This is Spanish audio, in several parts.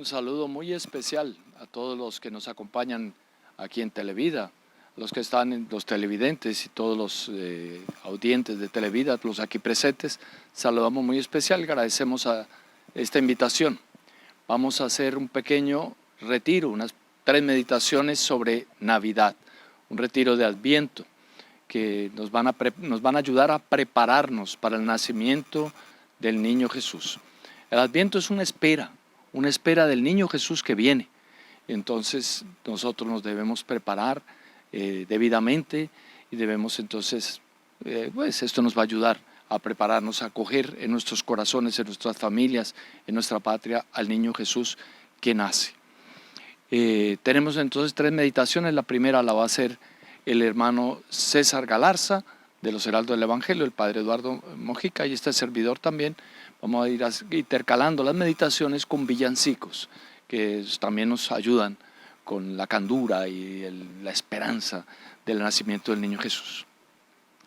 saludo muy especial a todos los que nos acompañan aquí en Televida, los que están en los televidentes y todos los audientes de Televida, los aquí presentes. Saludamos muy especial, agradecemos a esta invitación. Vamos a hacer un pequeño retiro, unas 3 meditaciones sobre Navidad, un retiro de Adviento que nos van a ayudar a prepararnos para el nacimiento del niño Jesús. El Adviento es una espera del niño Jesús que viene. Entonces nosotros nos debemos preparar debidamente y debemos entonces, pues esto nos va a ayudar a prepararnos, a acoger en nuestros corazones, en nuestras familias, en nuestra patria al niño Jesús que nace. Tenemos entonces 3 meditaciones. La primera la va a hacer el hermano César Galarza de los Heraldos del Evangelio, el padre Eduardo Mojica y este servidor también. Vamos a ir intercalando las meditaciones con villancicos que también nos ayudan con la candura y la esperanza del nacimiento del niño Jesús.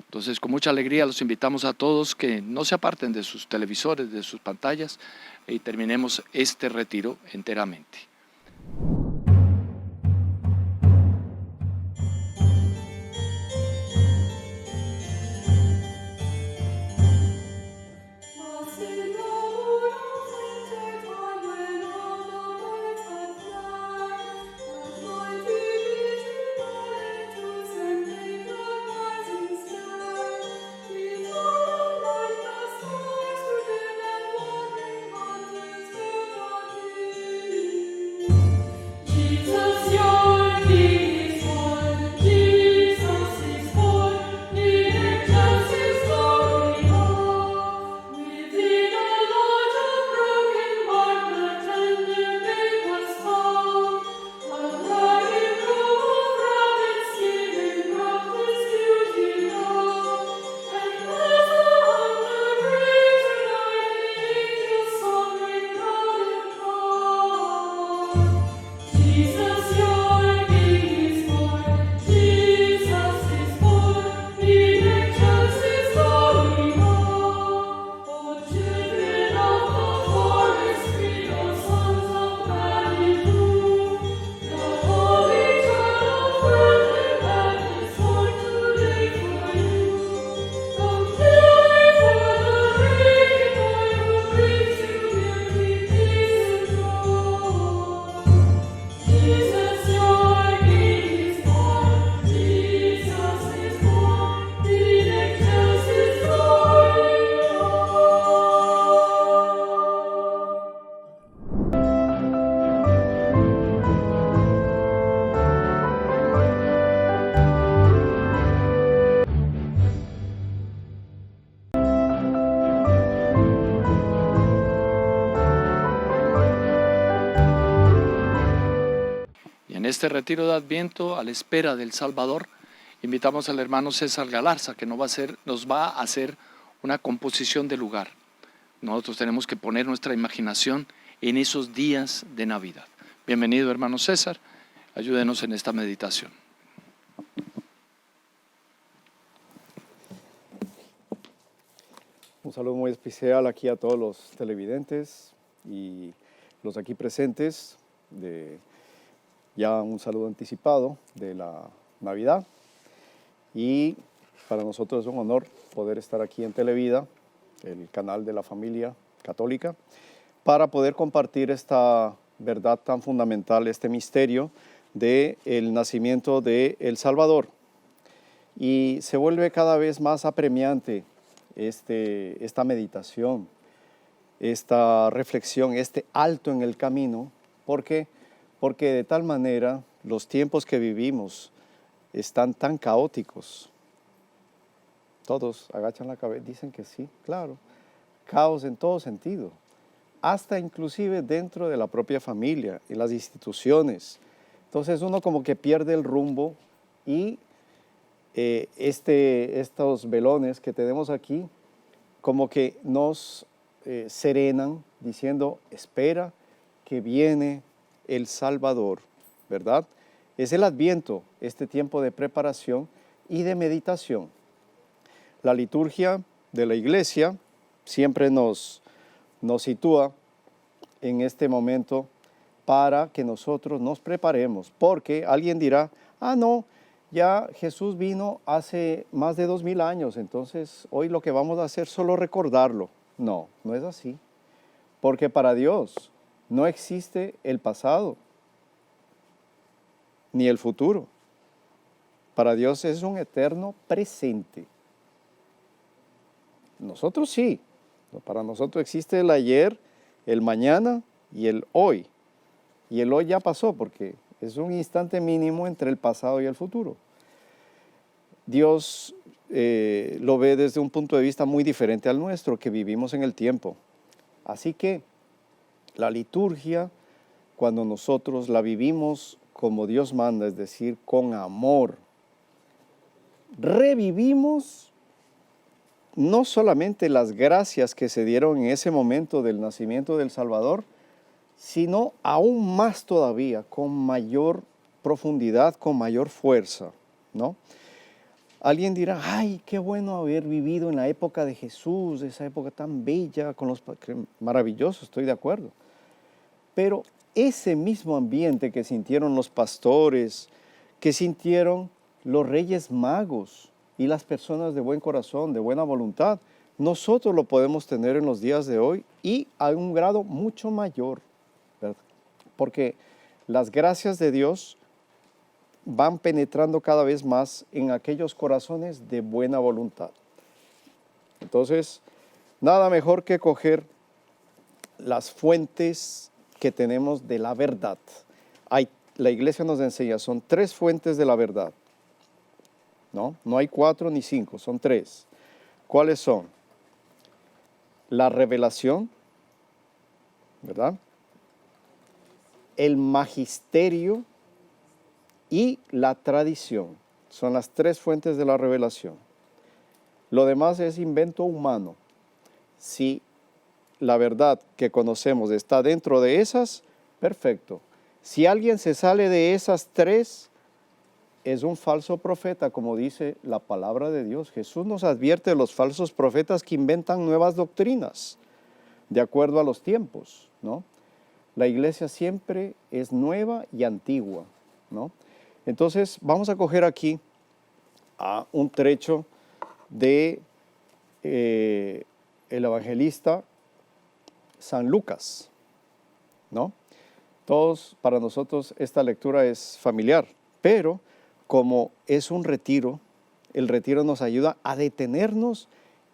Entonces, con mucha alegría los invitamos a todos que no se aparten de sus televisores, de sus pantallas, y terminemos este retiro enteramente. En este retiro de Adviento, a la espera del Salvador, invitamos al hermano César Galarza, que nos va a hacer una composición de lugar. Nosotros tenemos que poner nuestra imaginación en esos días de Navidad. Bienvenido, hermano César, ayúdenos en esta meditación. Un saludo muy especial aquí a todos los televidentes y los aquí presentes. Ya un saludo anticipado de la Navidad, y para nosotros es un honor poder estar aquí en Televida, el canal de la familia católica, para poder compartir esta verdad tan fundamental, este misterio del nacimiento de El Salvador. Y se vuelve cada vez más apremiante esta meditación, esta reflexión, este alto en el camino, porque de tal manera los tiempos que vivimos están tan caóticos. Todos agachan la cabeza, dicen que sí, claro. Caos en todo sentido, hasta inclusive dentro de la propia familia, en las instituciones. Entonces uno como que pierde el rumbo y estos velones que tenemos aquí como que nos serenan diciendo, espera que viene el Salvador, ¿verdad? Es el Adviento, este tiempo de preparación y de meditación. La liturgia de la Iglesia siempre nos sitúa en este momento para que nosotros nos preparemos, porque alguien dirá, ah, no, ya Jesús vino hace más de 2000 años, entonces hoy lo que vamos a hacer es solo recordarlo. No, no es así, porque para Dios no existe el pasado ni el futuro. Para Dios es un eterno presente. Nosotros sí, para nosotros existe el ayer, el mañana y el hoy. Y el hoy ya pasó porque es un instante mínimo entre el pasado y el futuro. Dios lo ve desde un punto de vista muy diferente al nuestro, que vivimos en el tiempo. Así que la liturgia, cuando nosotros la vivimos como Dios manda, es decir, con amor, revivimos no solamente las gracias que se dieron en ese momento del nacimiento del Salvador, sino aún más todavía, con mayor profundidad, con mayor fuerza, ¿no? Alguien dirá, ay, qué bueno haber vivido en la época de Jesús, esa época tan bella, maravilloso, estoy de acuerdo. Pero ese mismo ambiente que sintieron los pastores, que sintieron los reyes magos y las personas de buen corazón, de buena voluntad, nosotros lo podemos tener en los días de hoy y a un grado mucho mayor, ¿verdad? Porque las gracias de Dios van penetrando cada vez más en aquellos corazones de buena voluntad. Entonces, nada mejor que coger las fuentes que tenemos de la verdad. La iglesia nos enseña, son 3 fuentes de la verdad. No hay 4 ni 5, son 3. ¿Cuáles son? La revelación, ¿verdad? El magisterio y la tradición. Son las 3 fuentes de la revelación. Lo demás es invento humano. Si la verdad que conocemos está dentro de esas, perfecto. Si alguien se sale de esas 3, es un falso profeta, como dice la palabra de Dios. Jesús nos advierte de los falsos profetas que inventan nuevas doctrinas de acuerdo a los tiempos, ¿no? La iglesia siempre es nueva y antigua, ¿no? Entonces, vamos a coger aquí a un trecho de el evangelista San Lucas, ¿no? Todos, para nosotros, esta lectura es familiar, pero como es un retiro, el retiro nos ayuda a detenernos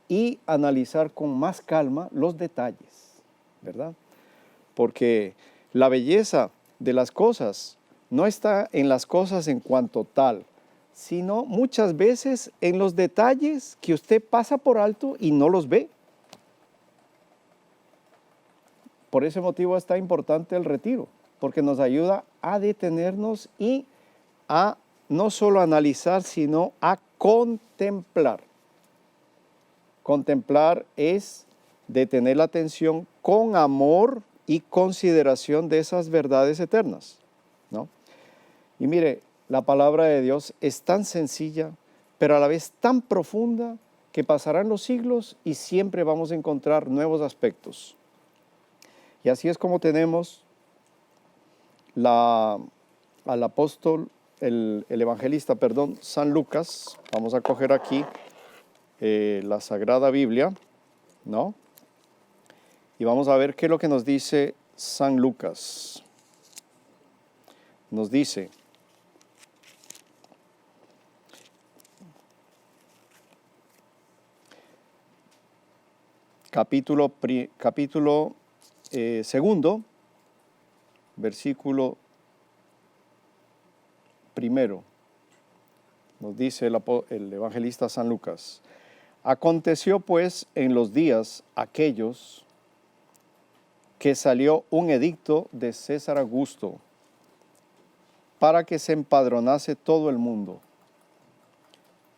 y analizar con más calma los detalles, ¿verdad? Porque la belleza de las cosas no está en las cosas en cuanto tal, sino muchas veces en los detalles que usted pasa por alto y no los ve. Por ese motivo está importante el retiro, porque nos ayuda a detenernos y a no solo analizar, sino a contemplar. Contemplar es detener la atención con amor y consideración de esas verdades eternas, ¿no? Y mire, la palabra de Dios es tan sencilla, pero a la vez tan profunda, que pasarán los siglos y siempre vamos a encontrar nuevos aspectos. Y así es como tenemos al apóstol, el evangelista, San Lucas. Vamos a coger aquí la Sagrada Biblia, ¿no? Y vamos a ver qué es lo que nos dice San Lucas. Nos dice, capítulo segundo, versículo 1, nos dice el evangelista San Lucas. Aconteció pues en los días aquellos que salió un edicto de César Augusto para que se empadronase todo el mundo.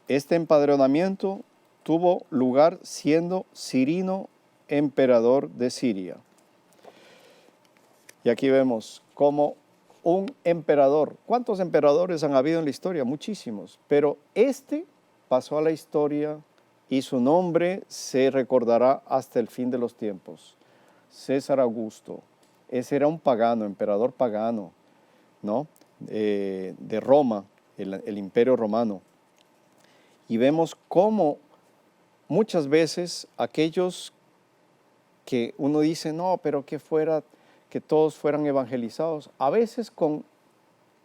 Este empadronamiento tuvo lugar siendo Cirino emperador de Siria. Y aquí vemos cómo un emperador, ¿cuántos emperadores han habido en la historia? Muchísimos, pero este pasó a la historia y su nombre se recordará hasta el fin de los tiempos. César Augusto. ese era un pagano, emperador pagano, ¿no? De Roma, el imperio romano. Y vemos cómo muchas veces aquellos que uno dice, no, pero que todos fueran evangelizados, a veces con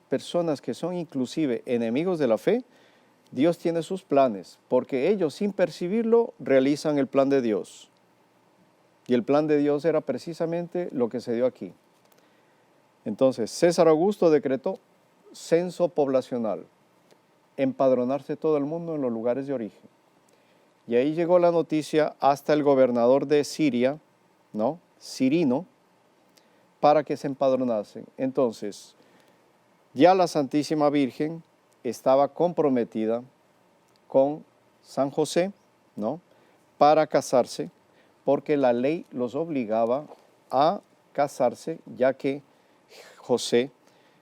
personas que son inclusive enemigos de la fe, Dios tiene sus planes, porque ellos sin percibirlo realizan el plan de Dios. Y el plan de Dios era precisamente lo que se dio aquí. Entonces, César Augusto decretó censo poblacional, empadronarse todo el mundo en los lugares de origen. Y ahí llegó la noticia hasta el gobernador de Siria, ¿no? Cirino, para que se empadronasen. Entonces, ya la Santísima Virgen estaba comprometida con San José, ¿no? Para casarse, porque la ley los obligaba a casarse, ya que José,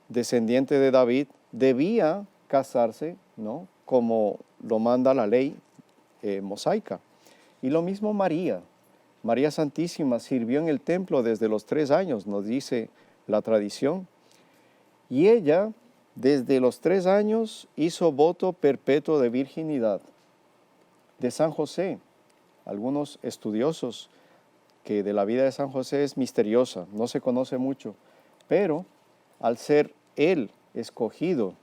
descendiente de David, debía casarse, ¿no? Como lo manda la ley mosaica. Y lo mismo María. María Santísima sirvió en el templo desde los 3 años, nos dice la tradición. Y ella, desde los 3 años, hizo voto perpetuo de virginidad. De San José, algunos estudiosos que de la vida de San José es misteriosa, no se conoce mucho, pero al ser él escogido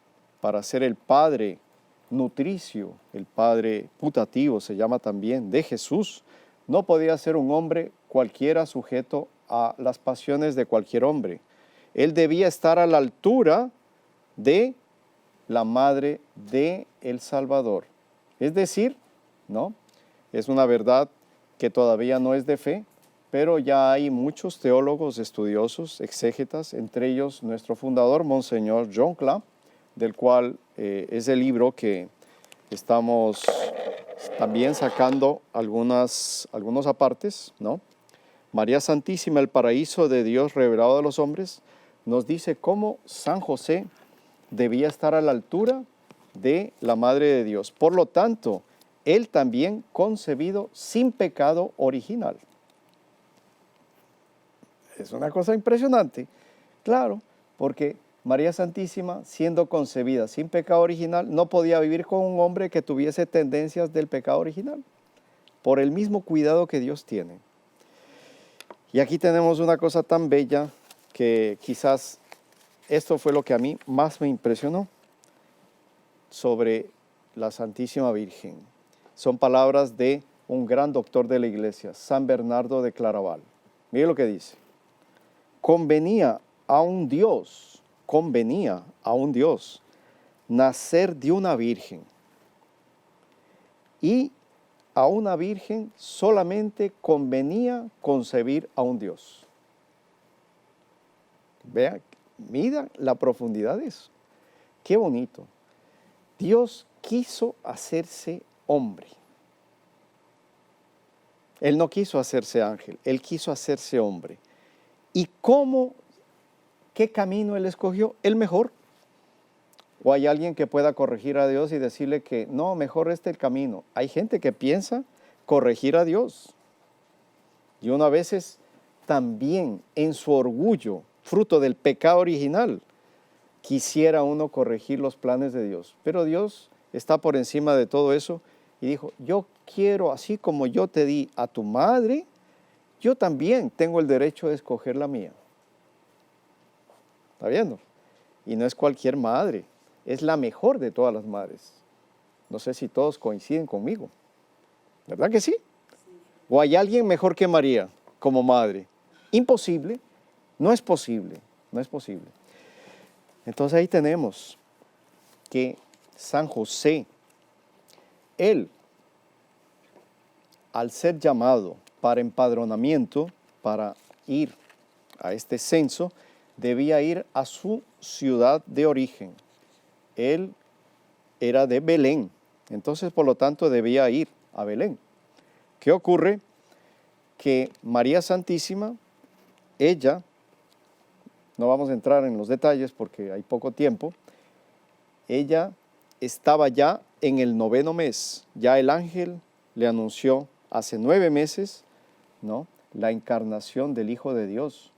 para ser el padre nutricio, el padre putativo se llama también, de Jesús, no podía ser un hombre cualquiera sujeto a las pasiones de cualquier hombre. Él debía estar a la altura de la madre de el Salvador. Es decir, ¿no? Es una verdad que todavía no es de fe, pero ya hay muchos teólogos, estudiosos, exégetas, entre ellos nuestro fundador, Monseñor John Cla, del cual es el libro que estamos también sacando algunos apartes, ¿no? María Santísima, el paraíso de Dios revelado a los hombres, nos dice cómo San José debía estar a la altura de la Madre de Dios. Por lo tanto, él también concebido sin pecado original. Es una cosa impresionante, claro, porque María Santísima, siendo concebida sin pecado original, no podía vivir con un hombre que tuviese tendencias del pecado original, por el mismo cuidado que Dios tiene. Y aquí tenemos una cosa tan bella que quizás esto fue lo que a mí más me impresionó sobre la Santísima Virgen. Son palabras de un gran doctor de la Iglesia, San Bernardo de Claraval. Mire lo que dice. Convenía a un Dios nacer de una virgen, y a una virgen solamente convenía concebir a un Dios. Vea, mira la profundidad de eso. Qué bonito. Dios quiso hacerse hombre. Él no quiso hacerse ángel, Él quiso hacerse hombre. ¿Y qué camino Él escogió? El mejor. ¿O hay alguien que pueda corregir a Dios y decirle que no, mejor el camino? Hay gente que piensa corregir a Dios. Y uno a veces también en su orgullo, fruto del pecado original, quisiera uno corregir los planes de Dios. Pero Dios está por encima de todo eso y dijo, yo quiero, así como yo te di a tu madre, yo también tengo el derecho de escoger la mía. ¿Está viendo? Y no es cualquier madre, es la mejor de todas las madres. No sé si todos coinciden conmigo. ¿Verdad que sí? ¿O hay alguien mejor que María como madre? Imposible, no es posible, no es posible. Entonces ahí tenemos que San José, él, al ser llamado para empadronamiento, para ir a este censo, debía ir a su ciudad de origen. Él era de Belén, entonces por lo tanto debía ir a Belén. ¿Qué ocurre? Que María Santísima, ella, no vamos a entrar en los detalles porque hay poco tiempo, ella estaba ya en el 9º mes, ya el ángel le anunció hace 9 meses, ¿no?, la encarnación del Hijo de Dios.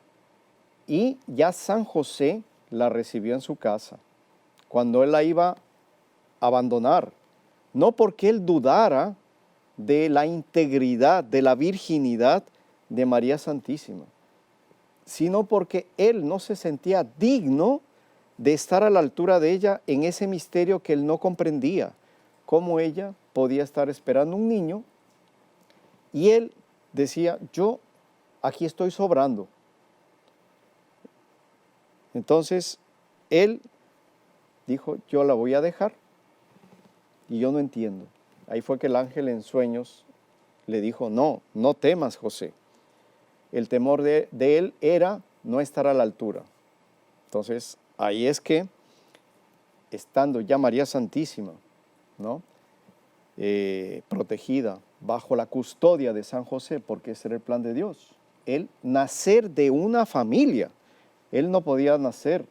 Y ya San José la recibió en su casa, cuando él la iba a abandonar. No porque él dudara de la integridad, de la virginidad de María Santísima, sino porque él no se sentía digno de estar a la altura de ella en ese misterio que él no comprendía, cómo ella podía estar esperando un niño, y él decía, yo aquí estoy sobrando. Entonces, él dijo, yo la voy a dejar, y yo no entiendo. Ahí fue que el ángel en sueños le dijo, no, no temas, José. El temor de él era no estar a la altura. Entonces, ahí es que, estando ya María Santísima, ¿no? Protegida bajo la custodia de San José, porque ese era el plan de Dios, él nacer de una familia. Él no podía nacer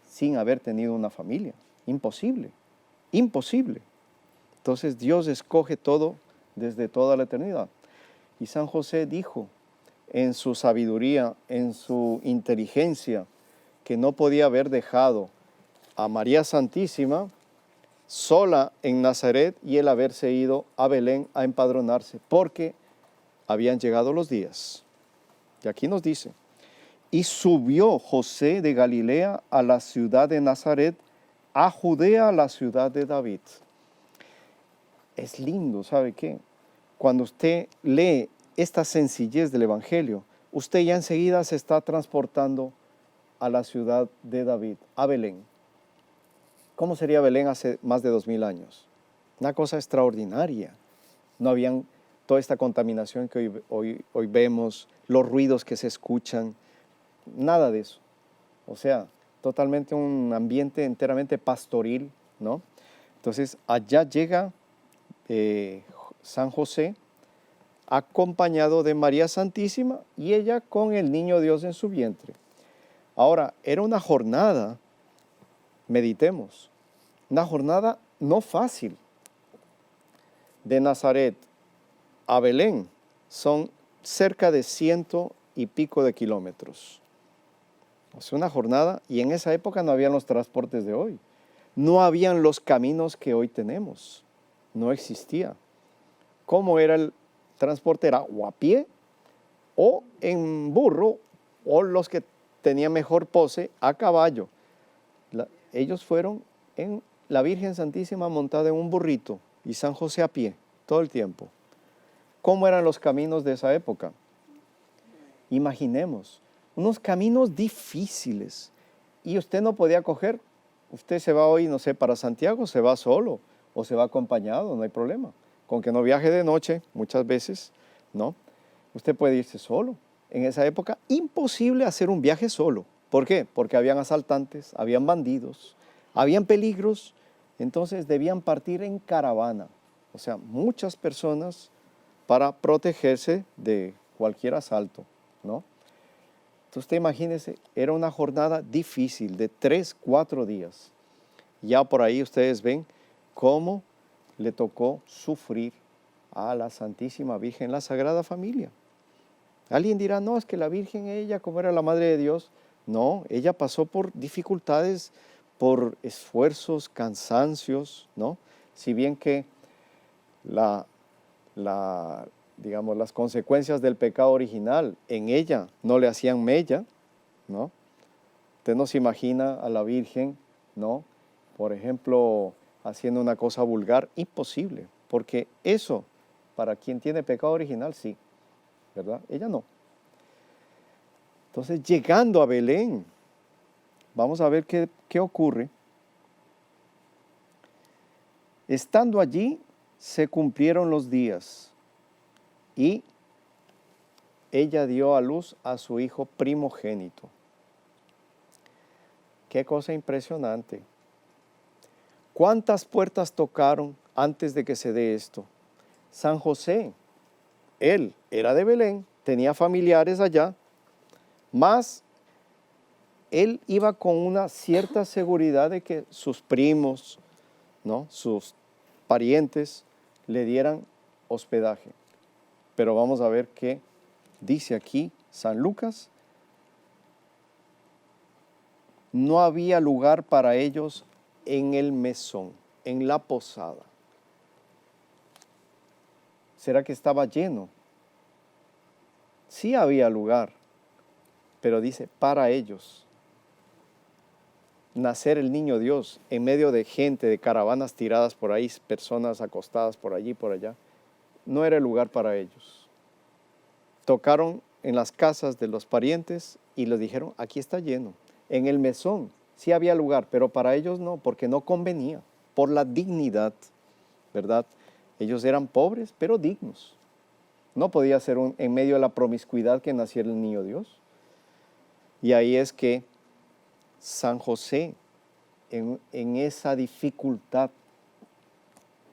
sin haber tenido una familia. Imposible, imposible. Entonces Dios escoge todo desde toda la eternidad. Y San José dijo en su sabiduría, en su inteligencia, que no podía haber dejado a María Santísima sola en Nazaret y él haberse ido a Belén a empadronarse, porque habían llegado los días. Y aquí nos dice, y subió José de Galilea a la ciudad de Nazaret, a Judea, la ciudad de David. Es lindo, ¿sabe qué? Cuando usted lee esta sencillez del Evangelio, usted ya enseguida se está transportando a la ciudad de David, a Belén. ¿Cómo sería Belén hace más de 2000 años? Una cosa extraordinaria. No habían toda esta contaminación que hoy vemos, los ruidos que se escuchan, nada de eso. O sea, totalmente un ambiente enteramente pastoril, ¿no? Entonces, allá llega San José, acompañado de María Santísima y ella con el niño Dios en su vientre. Ahora, era una jornada, meditemos, una jornada no fácil. De Nazaret a Belén son cerca de 100 y pico de kilómetros. O sea, una jornada, y en esa época no habían los transportes de hoy. No habían los caminos que hoy tenemos. No existía. ¿Cómo era el transporte? Era o a pie, o en burro, o los que tenían mejor pose, a caballo. Ellos fueron en la Virgen Santísima montada en un burrito y San José a pie, todo el tiempo. ¿Cómo eran los caminos de esa época? Imaginemos, unos caminos difíciles, y usted no podía coger. Usted se va hoy, no sé, para Santiago, se va solo o se va acompañado, no hay problema. Con que no viaje de noche, muchas veces, ¿no? Usted puede irse solo. En esa época, imposible hacer un viaje solo. ¿Por qué? Porque habían asaltantes, habían bandidos, habían peligros, entonces debían partir en caravana. O sea, muchas personas para protegerse de cualquier asalto, ¿no? Entonces usted imagínese, era una jornada difícil de 3, 4 días. Ya por ahí ustedes ven cómo le tocó sufrir a la Santísima Virgen, la Sagrada Familia. Alguien dirá, no, es que la Virgen, ella, como era la Madre de Dios, no, ella pasó por dificultades, por esfuerzos, cansancios, ¿no? Si bien que digamos, las consecuencias del pecado original en ella no le hacían mella, ¿no? Usted no se imagina a la Virgen, ¿no? Por ejemplo, haciendo una cosa vulgar, imposible, porque eso, para quien tiene pecado original, sí, ¿verdad? Ella no. Entonces, llegando a Belén, vamos a ver qué ocurre. Estando allí, se cumplieron los días y ella dio a luz a su hijo primogénito. Qué cosa impresionante. ¿Cuántas puertas tocaron antes de que se dé esto? San José, él era de Belén, tenía familiares allá, mas él iba con una cierta seguridad de que sus primos, ¿no?, sus parientes le dieran hospedaje. Pero vamos a ver qué dice aquí San Lucas. No había lugar para ellos en el mesón, en la posada. ¿Será que estaba lleno? Sí había lugar, pero dice, para ellos. Nacer el niño Dios en medio de gente, de caravanas tiradas por ahí, personas acostadas por allí, por allá, no era el lugar para ellos. Tocaron en las casas de los parientes y les dijeron, aquí está lleno. En el mesón sí había lugar, pero para ellos no, porque no convenía, por la dignidad, ¿verdad? Ellos eran pobres, pero dignos. No podía ser en medio de la promiscuidad que naciera el niño Dios. Y ahí es que San José, en esa dificultad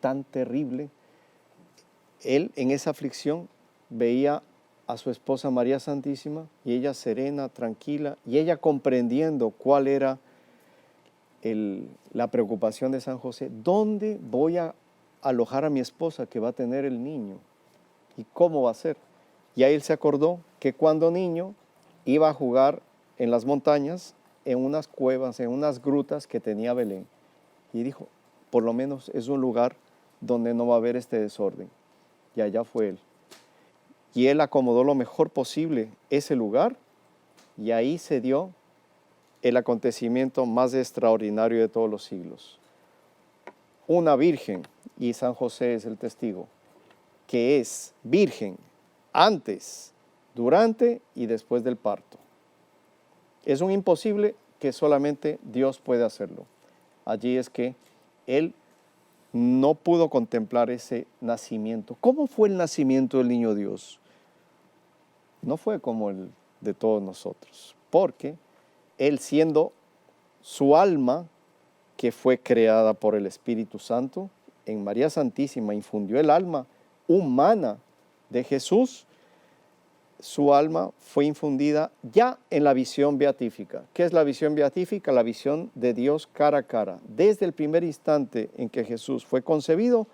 tan terrible, él en esa aflicción veía a su esposa María Santísima y ella serena, tranquila, y ella comprendiendo cuál era la preocupación de San José. ¿Dónde voy a alojar a mi esposa que va a tener el niño? ¿Y cómo va a ser? Y ahí él se acordó que cuando niño iba a jugar en las montañas, en unas cuevas, en unas grutas que tenía Belén. Y dijo, por lo menos es un lugar donde no va a haber este desorden. Y allá fue él. Y él acomodó lo mejor posible ese lugar y ahí se dio el acontecimiento más extraordinario de todos los siglos. Una virgen, y San José es el testigo, que es virgen antes, durante y después del parto. Es un imposible que solamente Dios puede hacerlo. Allí es que él no pudo contemplar ese nacimiento. ¿Cómo fue el nacimiento del niño Dios? No fue como el de todos nosotros, porque él siendo su alma, que fue creada por el Espíritu Santo, en María Santísima infundió el alma humana de Jesús, su alma fue infundida ya en la visión beatífica. ¿Qué es la visión beatífica? La visión de Dios cara a cara. Desde el primer instante en que Jesús fue concebido,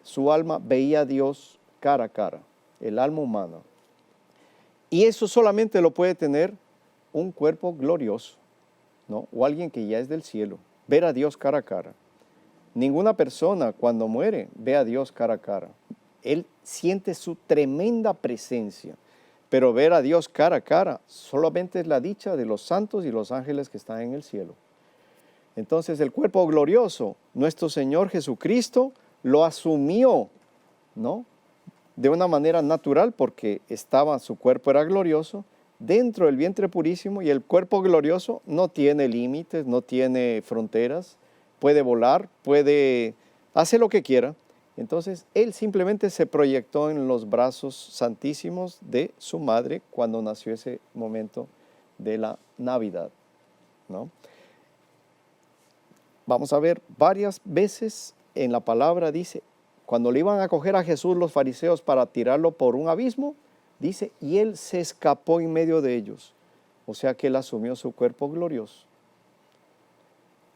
su alma veía a Dios cara a cara, el alma humana. Y eso solamente lo puede tener un cuerpo glorioso, ¿no? O alguien que ya es del cielo, ver a Dios cara a cara. Ninguna persona cuando muere ve a Dios cara a cara. Él siente su tremenda presencia. Pero ver a Dios cara a cara solamente es la dicha de los santos y los ángeles que están en el cielo. Entonces el cuerpo glorioso, nuestro Señor Jesucristo lo asumió, ¿no? De una manera natural porque su cuerpo era glorioso dentro del vientre purísimo y el cuerpo glorioso no tiene límites, no tiene fronteras, puede volar, puede hacer lo que quiera. Entonces, él simplemente se proyectó en los brazos santísimos de su madre cuando nació ese momento de la Navidad, ¿no? Vamos a ver varias veces en la palabra, dice, cuando le iban a coger a Jesús los fariseos para tirarlo por un abismo, dice, y él se escapó en medio de ellos. O sea que él asumió su cuerpo glorioso.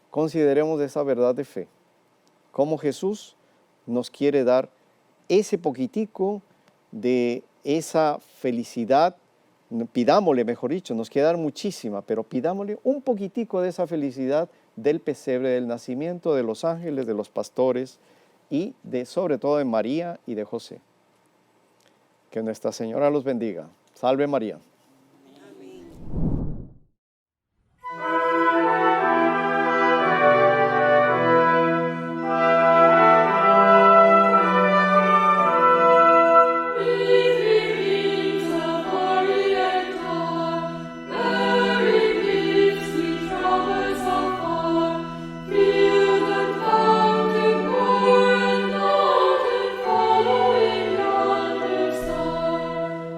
Consideremos esa verdad de fe. Cómo Jesús nos quiere dar ese poquitico de esa felicidad, pidámosle, mejor dicho, nos quiere dar muchísima, pero pidámosle un poquitico de esa felicidad del pesebre, del nacimiento, de los ángeles, de los pastores y sobre todo de María y de José. Que Nuestra Señora los bendiga. Salve María.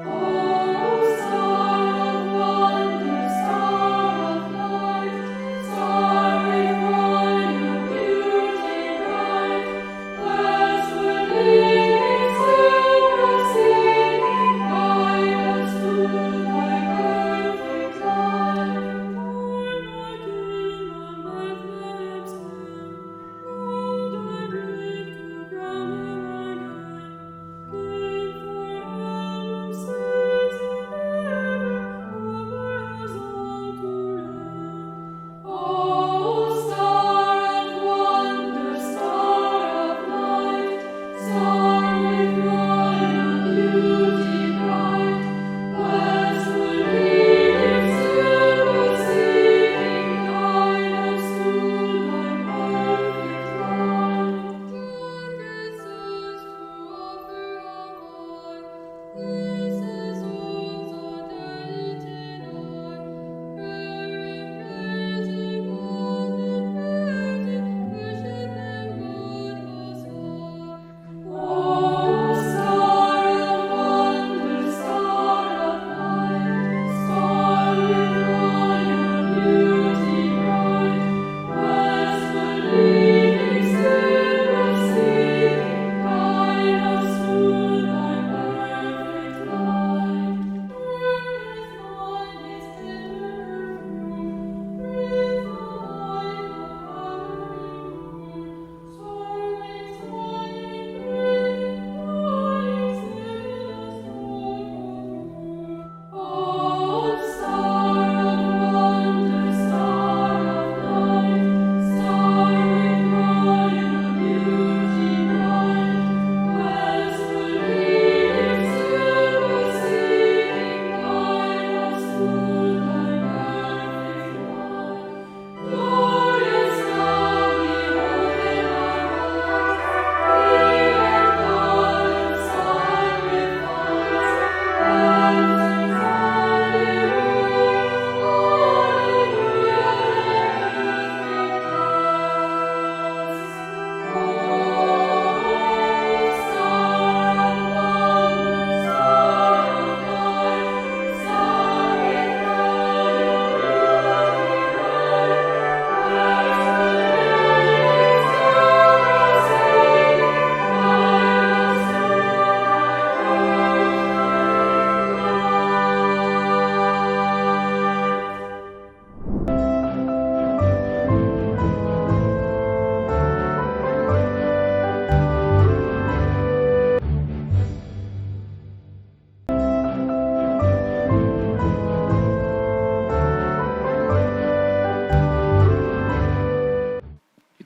Oh,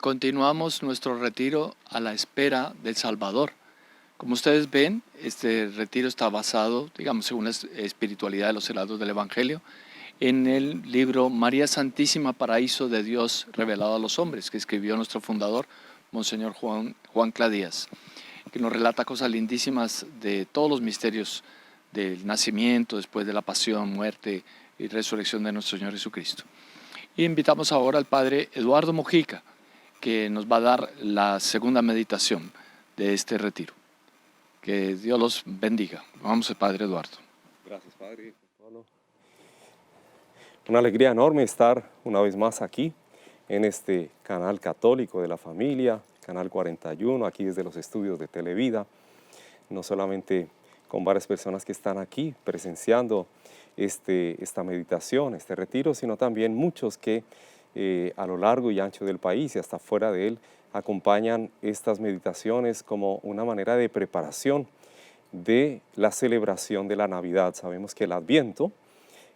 Continuamos nuestro retiro a la espera del Salvador. Como ustedes ven, este retiro está basado, digamos, según la espiritualidad de los heraldos del Evangelio, en el libro María Santísima, Paraíso de Dios revelado a los hombres, que escribió nuestro fundador, Monseñor Juan Cladías, que nos relata cosas lindísimas de todos los misterios del nacimiento, después de la pasión, muerte y resurrección de nuestro Señor Jesucristo. Y invitamos ahora al Padre Eduardo Mojica, que nos va a dar la segunda meditación de este retiro. Que Dios los bendiga. Vamos al Padre Eduardo. Gracias, Padre. Bueno, una alegría enorme estar una vez más aquí en este canal católico de la familia, Canal 41, aquí desde los estudios de Televida, no solamente con varias personas que están aquí presenciando esta meditación, este retiro, sino también muchos que a lo largo y ancho del país y hasta fuera de él acompañan estas meditaciones como una manera de preparación de la celebración de la Navidad. Sabemos que el Adviento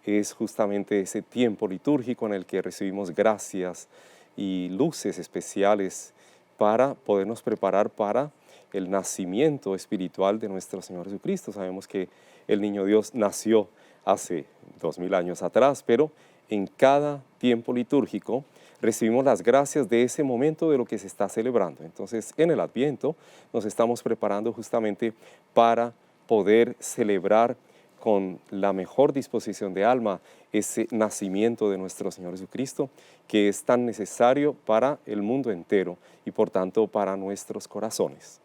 es justamente ese tiempo litúrgico en el que recibimos gracias y luces especiales para podernos preparar para el nacimiento espiritual de nuestro Señor Jesucristo. Sabemos que el Niño Dios nació hace 2000 años atrás, pero en cada tiempo litúrgico recibimos las gracias de ese momento de lo que se está celebrando. Entonces, en el Adviento nos estamos preparando justamente para poder celebrar con la mejor disposición de alma ese nacimiento de nuestro Señor Jesucristo, que es tan necesario para el mundo entero y por tanto para nuestros corazones.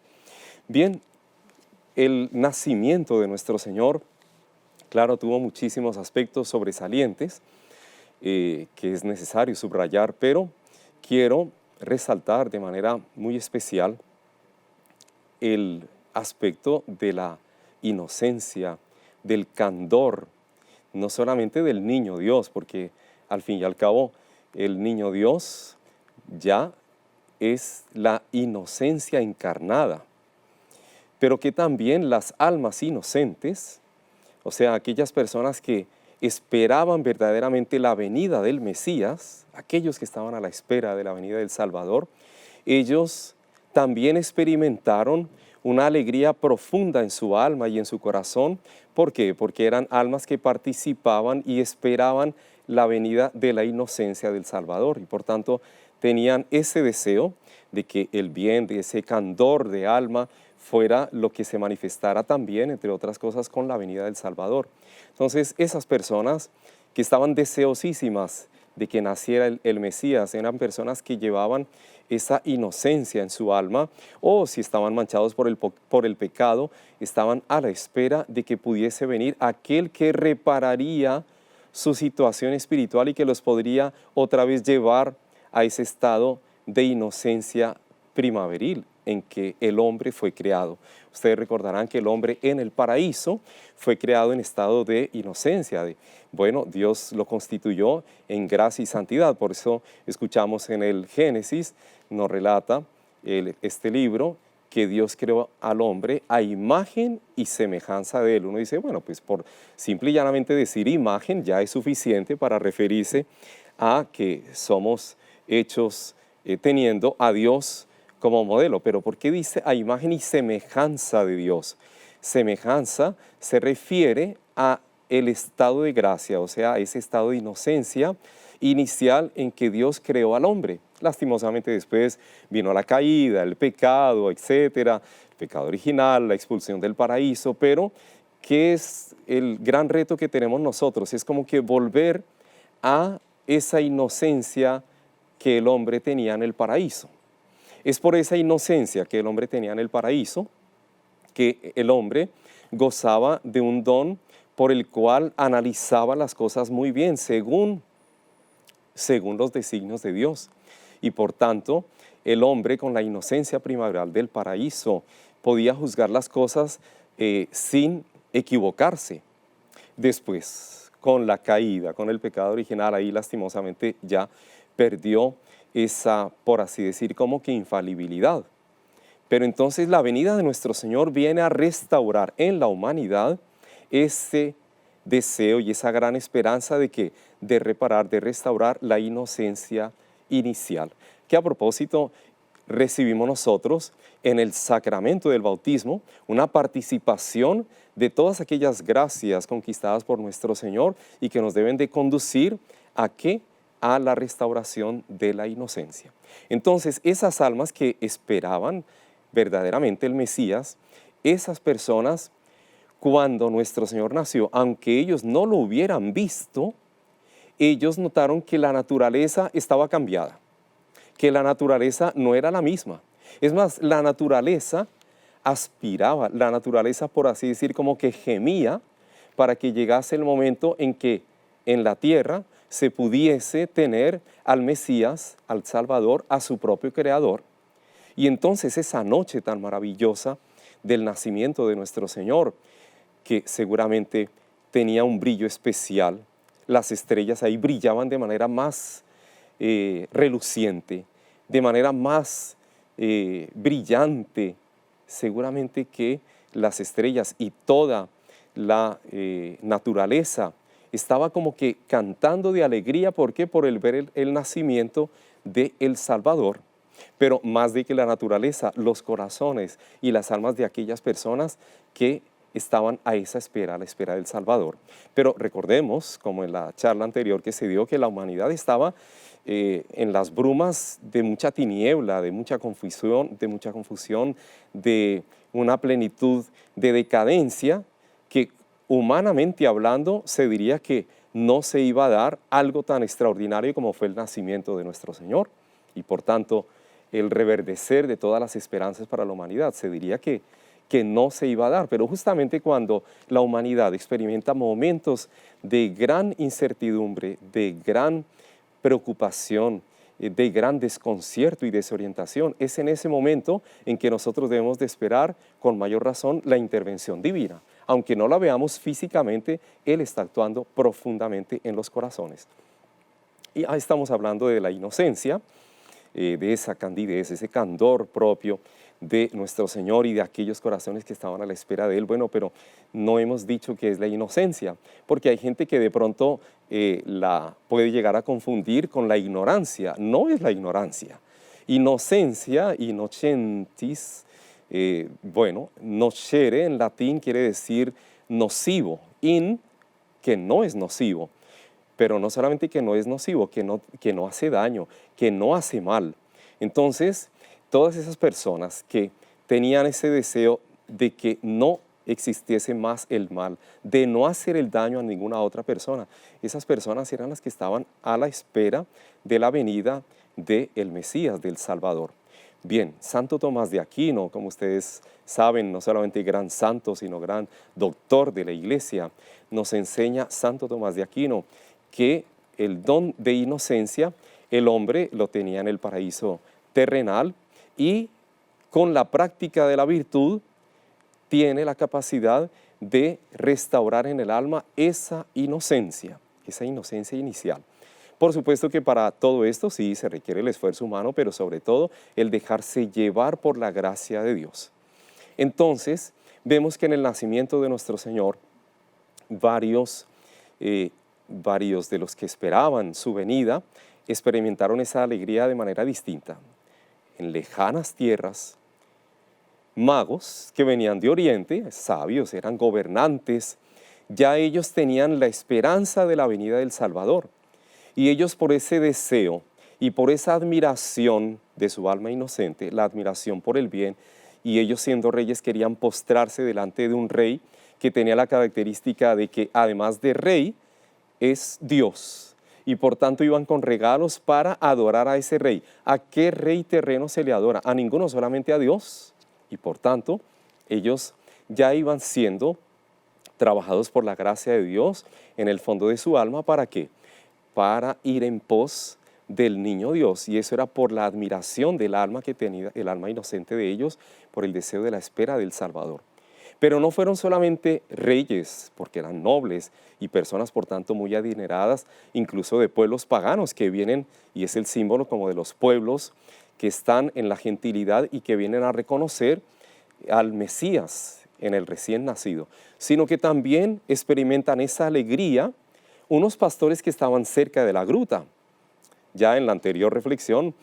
Bien, el nacimiento de nuestro Señor, claro, tuvo muchísimos aspectos sobresalientes, que es necesario subrayar, pero quiero resaltar de manera muy especial el aspecto de la inocencia, del candor, no solamente del niño Dios, porque al fin y al cabo el niño Dios ya es la inocencia encarnada, pero que también las almas inocentes, o sea, aquellas personas que esperaban verdaderamente la venida del Mesías, aquellos que estaban a la espera de la venida del Salvador, ellos también experimentaron una alegría profunda en su alma y en su corazón. ¿Por qué? Porque eran almas que participaban y esperaban la venida de la inocencia del Salvador y por tanto tenían ese deseo de que el bien, de ese candor de alma fuera lo que se manifestara también, entre otras cosas, con la venida del Salvador. Entonces, esas personas que estaban deseosísimas de que naciera el Mesías, eran personas que llevaban esa inocencia en su alma, o si estaban manchados por el pecado, estaban a la espera de que pudiese venir aquel que repararía su situación espiritual y que los podría otra vez llevar a ese estado de inocencia primaveril en que el hombre fue creado. Ustedes recordarán que el hombre en el paraíso fue creado en estado de inocencia. Bueno, Dios lo constituyó en gracia y santidad. Por eso escuchamos en el Génesis, nos relata este libro, que Dios creó al hombre a imagen y semejanza de él. Uno dice, bueno, pues por simple y llanamente decir imagen ya es suficiente para referirse a que somos hechos teniendo a Dios como modelo. Pero ¿por qué dice a imagen y semejanza de Dios? Semejanza se refiere a el estado de gracia, o sea, ese estado de inocencia inicial en que Dios creó al hombre. Lastimosamente después vino la caída, el pecado, etcétera, el pecado original, la expulsión del paraíso, pero ¿qué es el gran reto que tenemos nosotros? Es como que volver a esa inocencia que el hombre tenía en el paraíso. Es por esa inocencia que el hombre tenía en el paraíso que el hombre gozaba de un don por el cual analizaba las cosas muy bien según los designios de Dios. Y por tanto, el hombre con la inocencia primaveral del paraíso podía juzgar las cosas sin equivocarse. Después, con la caída, con el pecado original, ahí lastimosamente ya perdió esa, por así decir, como que infalibilidad. Pero entonces la venida de nuestro Señor viene a restaurar en la humanidad ese deseo y esa gran esperanza de reparar, de restaurar la inocencia inicial, que a propósito recibimos nosotros en el sacramento del bautismo, una participación de todas aquellas gracias conquistadas por nuestro Señor y que nos deben de conducir ¿a qué? A la restauración de la inocencia. Entonces, esas almas que esperaban verdaderamente el Mesías, esas personas, cuando nuestro Señor nació, aunque ellos no lo hubieran visto, ellos notaron que la naturaleza estaba cambiada, que la naturaleza no era la misma. Es más, la naturaleza aspiraba, la naturaleza, por así decir, como que gemía para que llegase el momento en que en la tierra se pudiese tener al Mesías, al Salvador, a su propio Creador. Y entonces esa noche tan maravillosa del nacimiento de nuestro Señor, que seguramente tenía un brillo especial, las estrellas ahí brillaban de manera más reluciente, de manera más brillante, seguramente que las estrellas y toda la naturaleza estaba como que cantando de alegría. ¿Por qué? Por el ver el nacimiento del Salvador. Pero más de que la naturaleza, los corazones y las almas de aquellas personas que estaban a esa espera, a la espera del Salvador. Pero recordemos, como en la charla anterior que se dio, que la humanidad estaba en las brumas de mucha tiniebla, de mucha confusión, de una plenitud de decadencia que humanamente hablando se diría que no se iba a dar algo tan extraordinario como fue el nacimiento de nuestro Señor y por tanto el reverdecer de todas las esperanzas para la humanidad. Se diría que no se iba a dar, pero justamente cuando la humanidad experimenta momentos de gran incertidumbre, de gran preocupación, de gran desconcierto y desorientación, es en ese momento en que nosotros debemos de esperar con mayor razón la intervención divina. Aunque no la veamos físicamente, Él está actuando profundamente en los corazones. Y ahí estamos hablando de la inocencia, de esa candidez, ese candor propio de nuestro Señor y de aquellos corazones que estaban a la espera de Él. Bueno, pero no hemos dicho que es la inocencia, porque hay gente que de pronto la puede llegar a confundir con la ignorancia. No es la ignorancia. Inocencia, innocentis, nocere en latín quiere decir nocivo, que no es nocivo, pero no solamente que no es nocivo, que no hace daño, que no hace mal. Entonces, todas esas personas que tenían ese deseo de que no existiese más el mal, de no hacer el daño a ninguna otra persona. Esas personas eran las que estaban a la espera de la venida del Mesías, del Salvador. Bien, Santo Tomás de Aquino, como ustedes saben, no solamente gran santo, sino gran doctor de la Iglesia, nos enseña Santo Tomás de Aquino que el don de inocencia el hombre lo tenía en el paraíso terrenal y con la práctica de la virtud tiene la capacidad de restaurar en el alma esa inocencia inicial. Por supuesto que para todo esto sí se requiere el esfuerzo humano, pero sobre todo el dejarse llevar por la gracia de Dios. Entonces, vemos que en el nacimiento de nuestro Señor, varios de los que esperaban su venida experimentaron esa alegría de manera distinta. En lejanas tierras, magos que venían de Oriente, sabios, eran gobernantes, ya ellos tenían la esperanza de la venida del Salvador. Y ellos por ese deseo y por esa admiración de su alma inocente, la admiración por el bien, y ellos siendo reyes querían postrarse delante de un rey que tenía la característica de que además de rey es Dios. Y por tanto iban con regalos para adorar a ese rey. ¿A qué rey terreno se le adora? A ninguno, solamente a Dios. Y por tanto ellos ya iban siendo trabajados por la gracia de Dios en el fondo de su alma. ¿Para qué? Para ir en pos del niño Dios, y eso era por la admiración del alma que tenía, el alma inocente de ellos, por el deseo de la espera del Salvador. Pero no fueron solamente reyes, porque eran nobles y personas por tanto muy adineradas, incluso de pueblos paganos que vienen, y es el símbolo como de los pueblos que están en la gentilidad y que vienen a reconocer al Mesías en el recién nacido, sino que también experimentan esa alegría unos pastores que estaban cerca de la gruta. Ya en la anterior reflexión,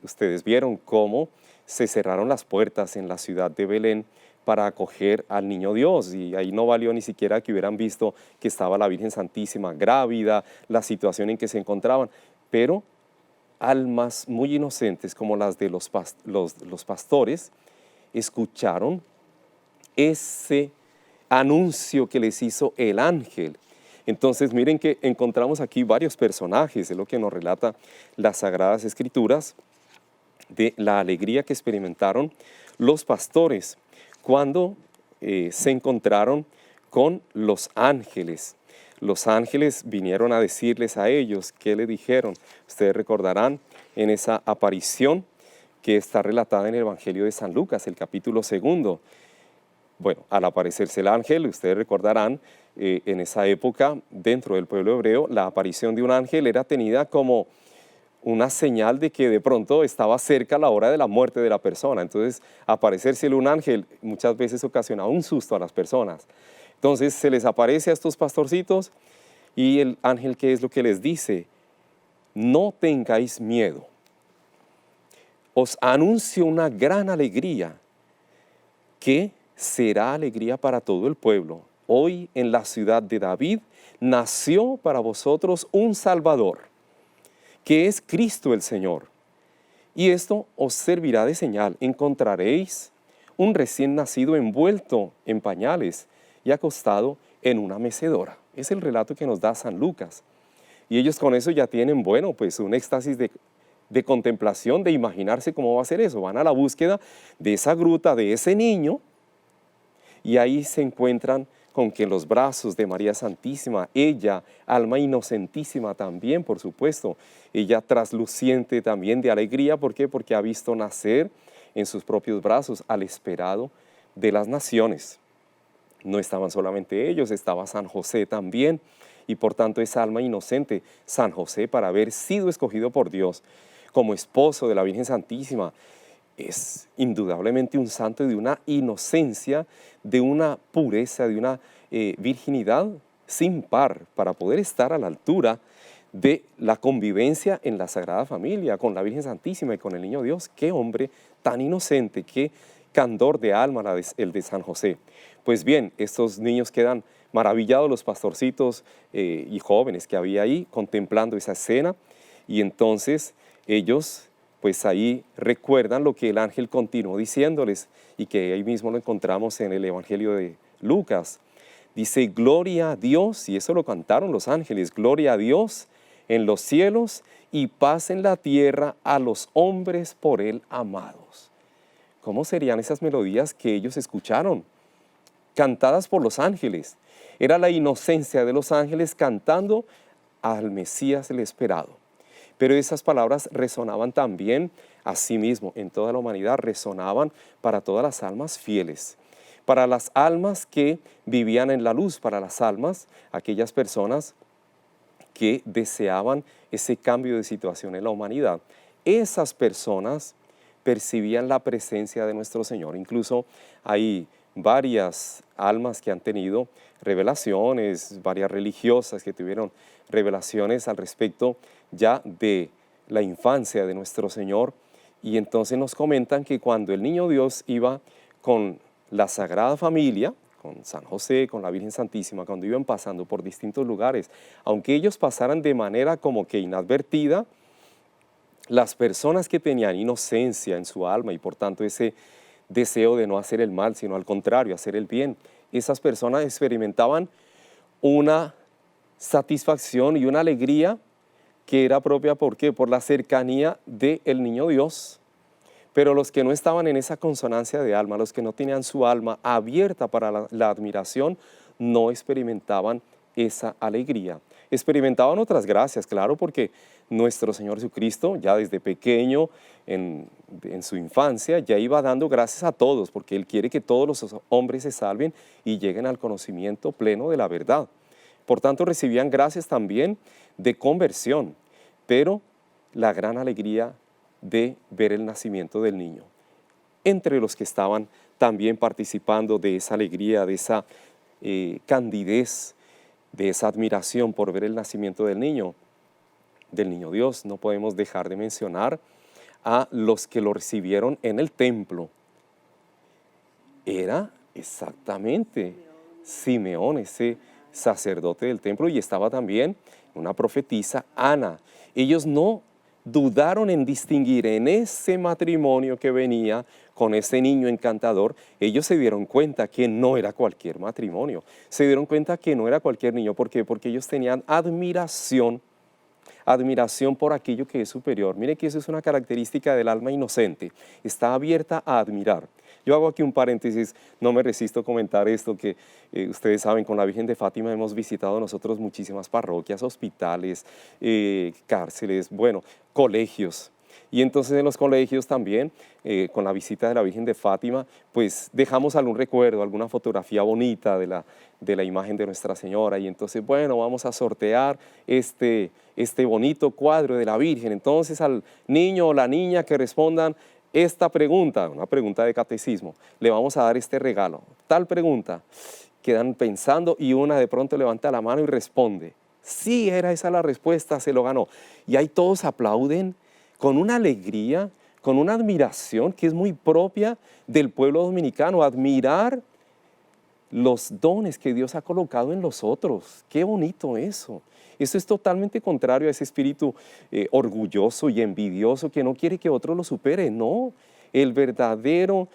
ustedes vieron cómo se cerraron las puertas en la ciudad de Belén para acoger al niño Dios, y ahí no valió ni siquiera que hubieran visto que estaba la Virgen Santísima grávida, la situación en que se encontraban, pero almas muy inocentes como las de los pastores escucharon ese anuncio que les hizo el ángel. Entonces miren que encontramos aquí varios personajes, es lo que nos relata las Sagradas Escrituras, de la alegría que experimentaron los pastores cuando se encontraron con los ángeles. Los ángeles vinieron a decirles a ellos, ¿qué le dijeron? Ustedes recordarán en esa aparición que está relatada en el Evangelio de San Lucas, el capítulo 2. Bueno, al aparecerse el ángel, ustedes recordarán, en esa época, dentro del pueblo hebreo, la aparición de un ángel era tenida como una señal de que de pronto estaba cerca la hora de la muerte de la persona. Entonces, aparecerse un ángel muchas veces ocasionaba un susto a las personas. Entonces, se les aparece a estos pastorcitos y el ángel, ¿qué es lo que les dice? No tengáis miedo. Os anuncio una gran alegría que será alegría para todo el pueblo. Hoy en la ciudad de David nació para vosotros un Salvador, que es Cristo el Señor. Y esto os servirá de señal. Encontraréis un recién nacido envuelto en pañales y acostado en una mecedora. Es el relato que nos da San Lucas. Y ellos con eso ya tienen, bueno, pues un éxtasis de contemplación, de imaginarse cómo va a ser eso. Van a la búsqueda de esa gruta, de ese niño, y ahí se encuentran con que en los brazos de María Santísima, ella, alma inocentísima también, por supuesto, ella trasluciente también de alegría. ¿Por qué? Porque ha visto nacer en sus propios brazos al esperado de las naciones. No estaban solamente ellos, estaba San José también, y por tanto esa alma inocente, San José, para haber sido escogido por Dios como esposo de la Virgen Santísima, es indudablemente un santo de una inocencia, de una pureza, de una virginidad sin par, para poder estar a la altura de la convivencia en la Sagrada Familia con la Virgen Santísima y con el Niño Dios. Qué hombre tan inocente, qué candor de alma el de San José. Pues bien, estos niños quedan maravillados, los pastorcitos y jóvenes que había ahí contemplando esa escena, y entonces ellos pues ahí recuerdan lo que el ángel continuó diciéndoles y que ahí mismo lo encontramos en el Evangelio de Lucas. Dice, gloria a Dios, y eso lo cantaron los ángeles, gloria a Dios en los cielos y paz en la tierra a los hombres por él amados. ¿Cómo serían esas melodías que ellos escucharon? Cantadas por los ángeles. Era la inocencia de los ángeles cantando al Mesías el esperado. Pero esas palabras resonaban también a sí mismo, en toda la humanidad, resonaban para todas las almas fieles, para las almas que vivían en la luz, para las almas, aquellas personas que deseaban ese cambio de situación en la humanidad. Esas personas percibían la presencia de nuestro Señor. Incluso hay varias almas que han tenido revelaciones, varias religiosas que tuvieron revelaciones al respecto ya de la infancia de nuestro Señor, y entonces nos comentan que cuando el niño Dios iba con la Sagrada Familia, con San José, con la Virgen Santísima, cuando iban pasando por distintos lugares, aunque ellos pasaran de manera como que inadvertida, las personas que tenían inocencia en su alma y por tanto ese deseo de no hacer el mal, sino al contrario, hacer el bien, esas personas experimentaban una satisfacción y una alegría que era propia, ¿por qué? Por la cercanía del niño Dios. Pero los que no estaban en esa consonancia de alma, los que no tenían su alma abierta para la admiración, no experimentaban esa alegría. Experimentaban otras gracias, claro, porque nuestro Señor Jesucristo, ya desde pequeño, en su infancia, ya iba dando gracias a todos, porque Él quiere que todos los hombres se salven y lleguen al conocimiento pleno de la verdad. Por tanto, recibían gracias también de conversión, pero la gran alegría de ver el nacimiento del niño. Entre los que estaban también participando de esa alegría, de esa candidez, de esa admiración por ver el nacimiento del niño Dios, no podemos dejar de mencionar a los que lo recibieron en el templo. Era exactamente Simeón, ese sacerdote del templo, y estaba también una profetisa, Ana. Ellos no dudaron en distinguir en ese matrimonio que venía con ese niño encantador. Ellos se dieron cuenta que no era cualquier matrimonio, se dieron cuenta que no era cualquier niño. ¿Por qué? Porque ellos tenían admiración por aquello que es superior. Mire que eso es una característica del alma inocente, está abierta a admirar. Yo hago aquí un paréntesis, no me resisto a comentar esto que ustedes saben, con la Virgen de Fátima hemos visitado nosotros muchísimas parroquias, hospitales, cárceles, bueno, colegios. Y entonces en los colegios también, con la visita de la Virgen de Fátima, pues dejamos algún recuerdo, alguna fotografía bonita de la imagen de Nuestra Señora, y entonces, bueno, vamos a sortear este bonito cuadro de la Virgen. Entonces al niño o la niña que respondan esta pregunta, una pregunta de catecismo, le vamos a dar este regalo, tal pregunta, quedan pensando y una de pronto levanta la mano y responde, sí, era esa la respuesta, se lo ganó. Y ahí todos aplauden con una alegría, con una admiración que es muy propia del pueblo dominicano, admirar los dones que Dios ha colocado en los otros. Qué bonito eso. Eso es totalmente contrario a ese espíritu orgulloso y envidioso que no quiere que otro lo supere. No, el verdadero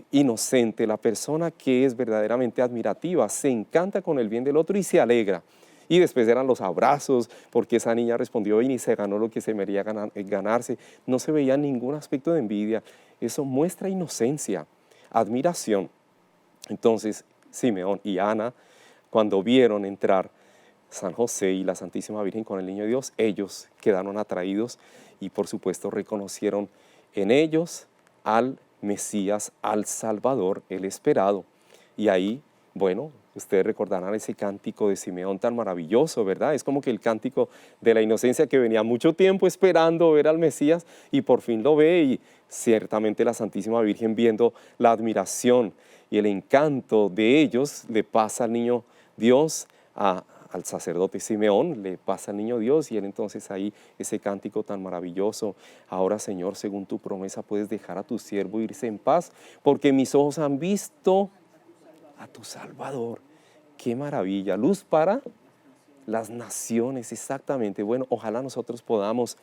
inocente, la persona que es verdaderamente admirativa, se encanta con el bien del otro y se alegra. Y después eran los abrazos, porque esa niña respondió bien y se ganó lo que se merecía ganarse. No se veía ningún aspecto de envidia. Eso muestra inocencia, admiración. Entonces, Simeón y Ana, cuando vieron entrar San José y la Santísima Virgen con el Niño Dios, ellos quedaron atraídos y por supuesto reconocieron en ellos al Mesías, al Salvador, el esperado. Y ahí, bueno, ustedes recordarán ese cántico de Simeón tan maravilloso, ¿verdad? Es como que el cántico de la inocencia que venía mucho tiempo esperando ver al Mesías y por fin lo ve, y ciertamente la Santísima Virgen, viendo la admiración y el encanto de ellos, le pasa al Niño Dios al sacerdote Simeón, le pasa al Niño Dios, y él entonces ahí ese cántico tan maravilloso: ahora, Señor, según tu promesa puedes dejar a tu siervo irse en paz, porque mis ojos han visto a tu Salvador. ¡Qué maravilla! Luz para las naciones, exactamente. Bueno, ojalá nosotros podamos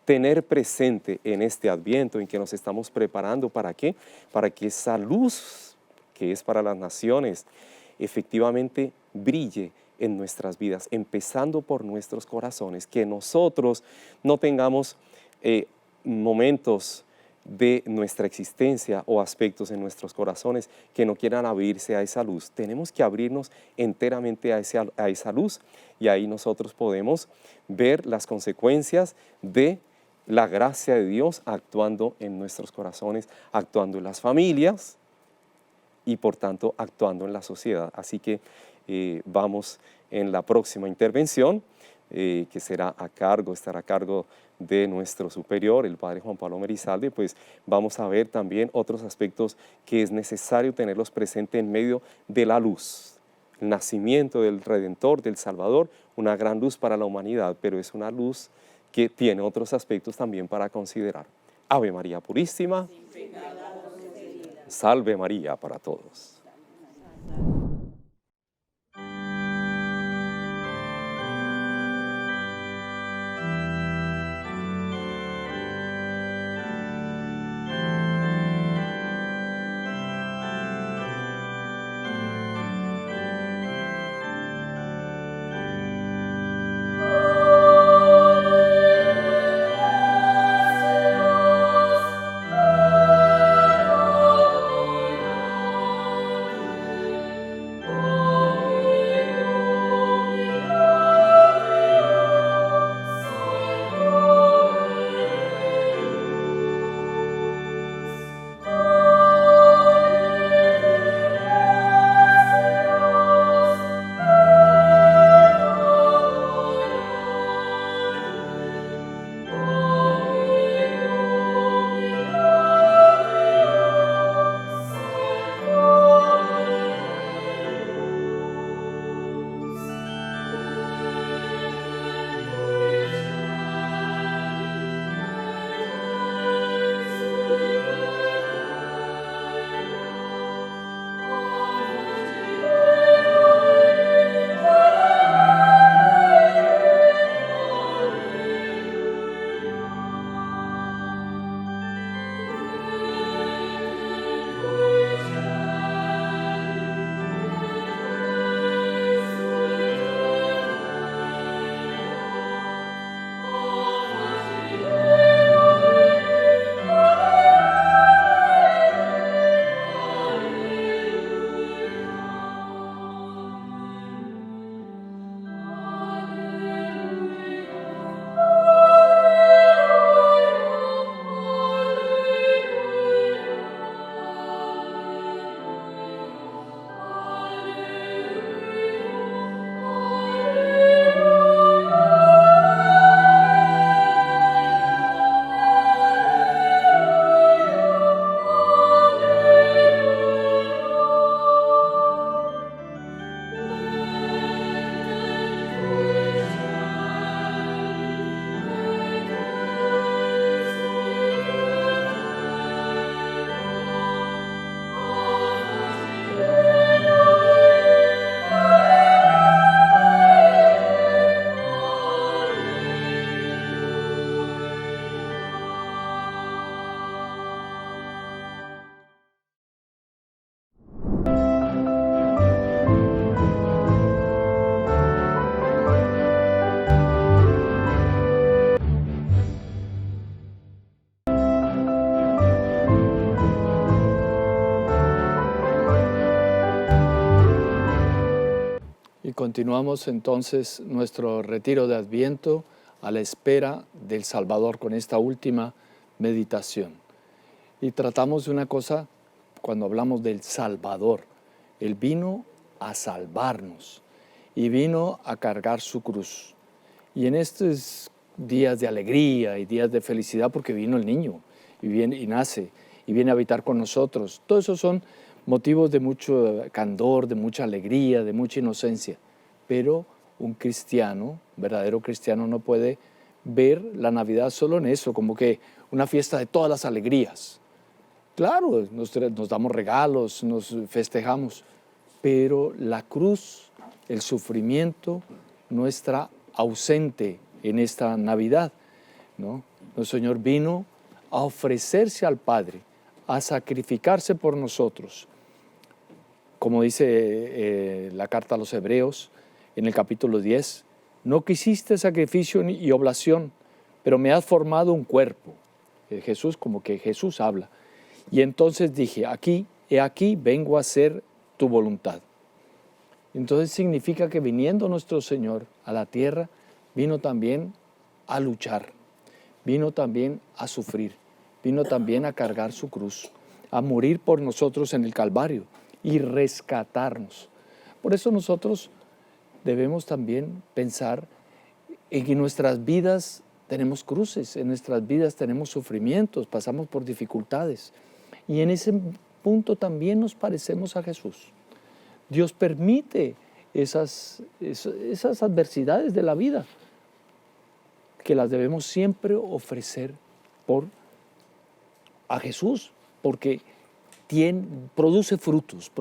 tener presente en este Adviento en que nos estamos preparando. ¿Para qué? Para que esa luz que es para las naciones efectivamente brille en nuestras vidas, empezando por nuestros corazones, que nosotros no tengamos momentos de nuestra existencia o aspectos en nuestros corazones que no quieran abrirse a esa luz. Tenemos que abrirnos enteramente a esa luz, y ahí nosotros podemos ver las consecuencias de la gracia de Dios actuando en nuestros corazones, actuando en las familias y por tanto actuando en la sociedad. Así que vamos en la próxima intervención, que estará a cargo de nuestro superior, el Padre Juan Pablo Merizalde. Pues vamos a ver también otros aspectos que es necesario tenerlos presentes en medio de la luz. El nacimiento del Redentor, del Salvador, una gran luz para la humanidad, pero es una luz que tiene otros aspectos también para considerar. Ave María Purísima, Salve María para todos. Y continuamos entonces nuestro retiro de Adviento a la espera del Salvador con esta última meditación. Y tratamos de una cosa cuando hablamos del Salvador. Él vino a salvarnos y vino a cargar su cruz. Y en estos días de alegría y días de felicidad, porque vino el niño y viene y nace y viene a habitar con nosotros, todos esos son motivos de mucho candor, de mucha alegría, de mucha inocencia. Pero un cristiano, verdadero cristiano, no puede ver la Navidad solo en eso, como que una fiesta de todas las alegrías. Claro, nos damos regalos, nos festejamos, pero la cruz, el sufrimiento, no está ausente en esta Navidad, ¿no? Nuestro Señor vino a ofrecerse al Padre, a sacrificarse por nosotros. Como dice la carta a los Hebreos en el capítulo 10, no quisiste sacrificio y oblación, pero me has formado un cuerpo. Jesús, como que Jesús habla. Y entonces dije, he aquí vengo a hacer tu voluntad. Entonces significa que viniendo nuestro Señor a la tierra, vino también a luchar, vino también a sufrir, vino también a cargar su cruz, a morir por nosotros en el Calvario y rescatarnos. Por eso nosotros debemos también pensar en que en nuestras vidas tenemos cruces, en nuestras vidas tenemos sufrimientos, pasamos por dificultades. Y en ese punto también nos parecemos a Jesús. Dios permite esas adversidades de la vida, que las debemos siempre ofrecer a Jesús, porque produce frutos.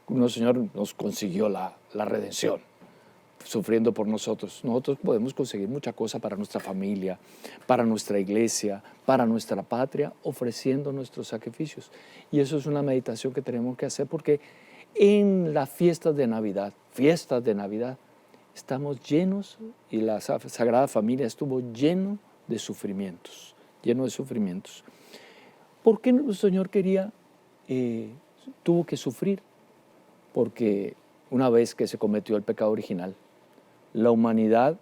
Nuestro Señor nos consiguió la redención, sufriendo por nosotros. Nosotros podemos conseguir mucha cosa para nuestra familia, para nuestra iglesia, para nuestra patria, ofreciendo nuestros sacrificios. Y eso es una meditación que tenemos que hacer, porque en las fiestas de Navidad, estamos llenos, y la Sagrada Familia estuvo lleno de sufrimientos. ¿Por qué el Señor tuvo que sufrir? Porque una vez que se cometió el pecado original, la humanidad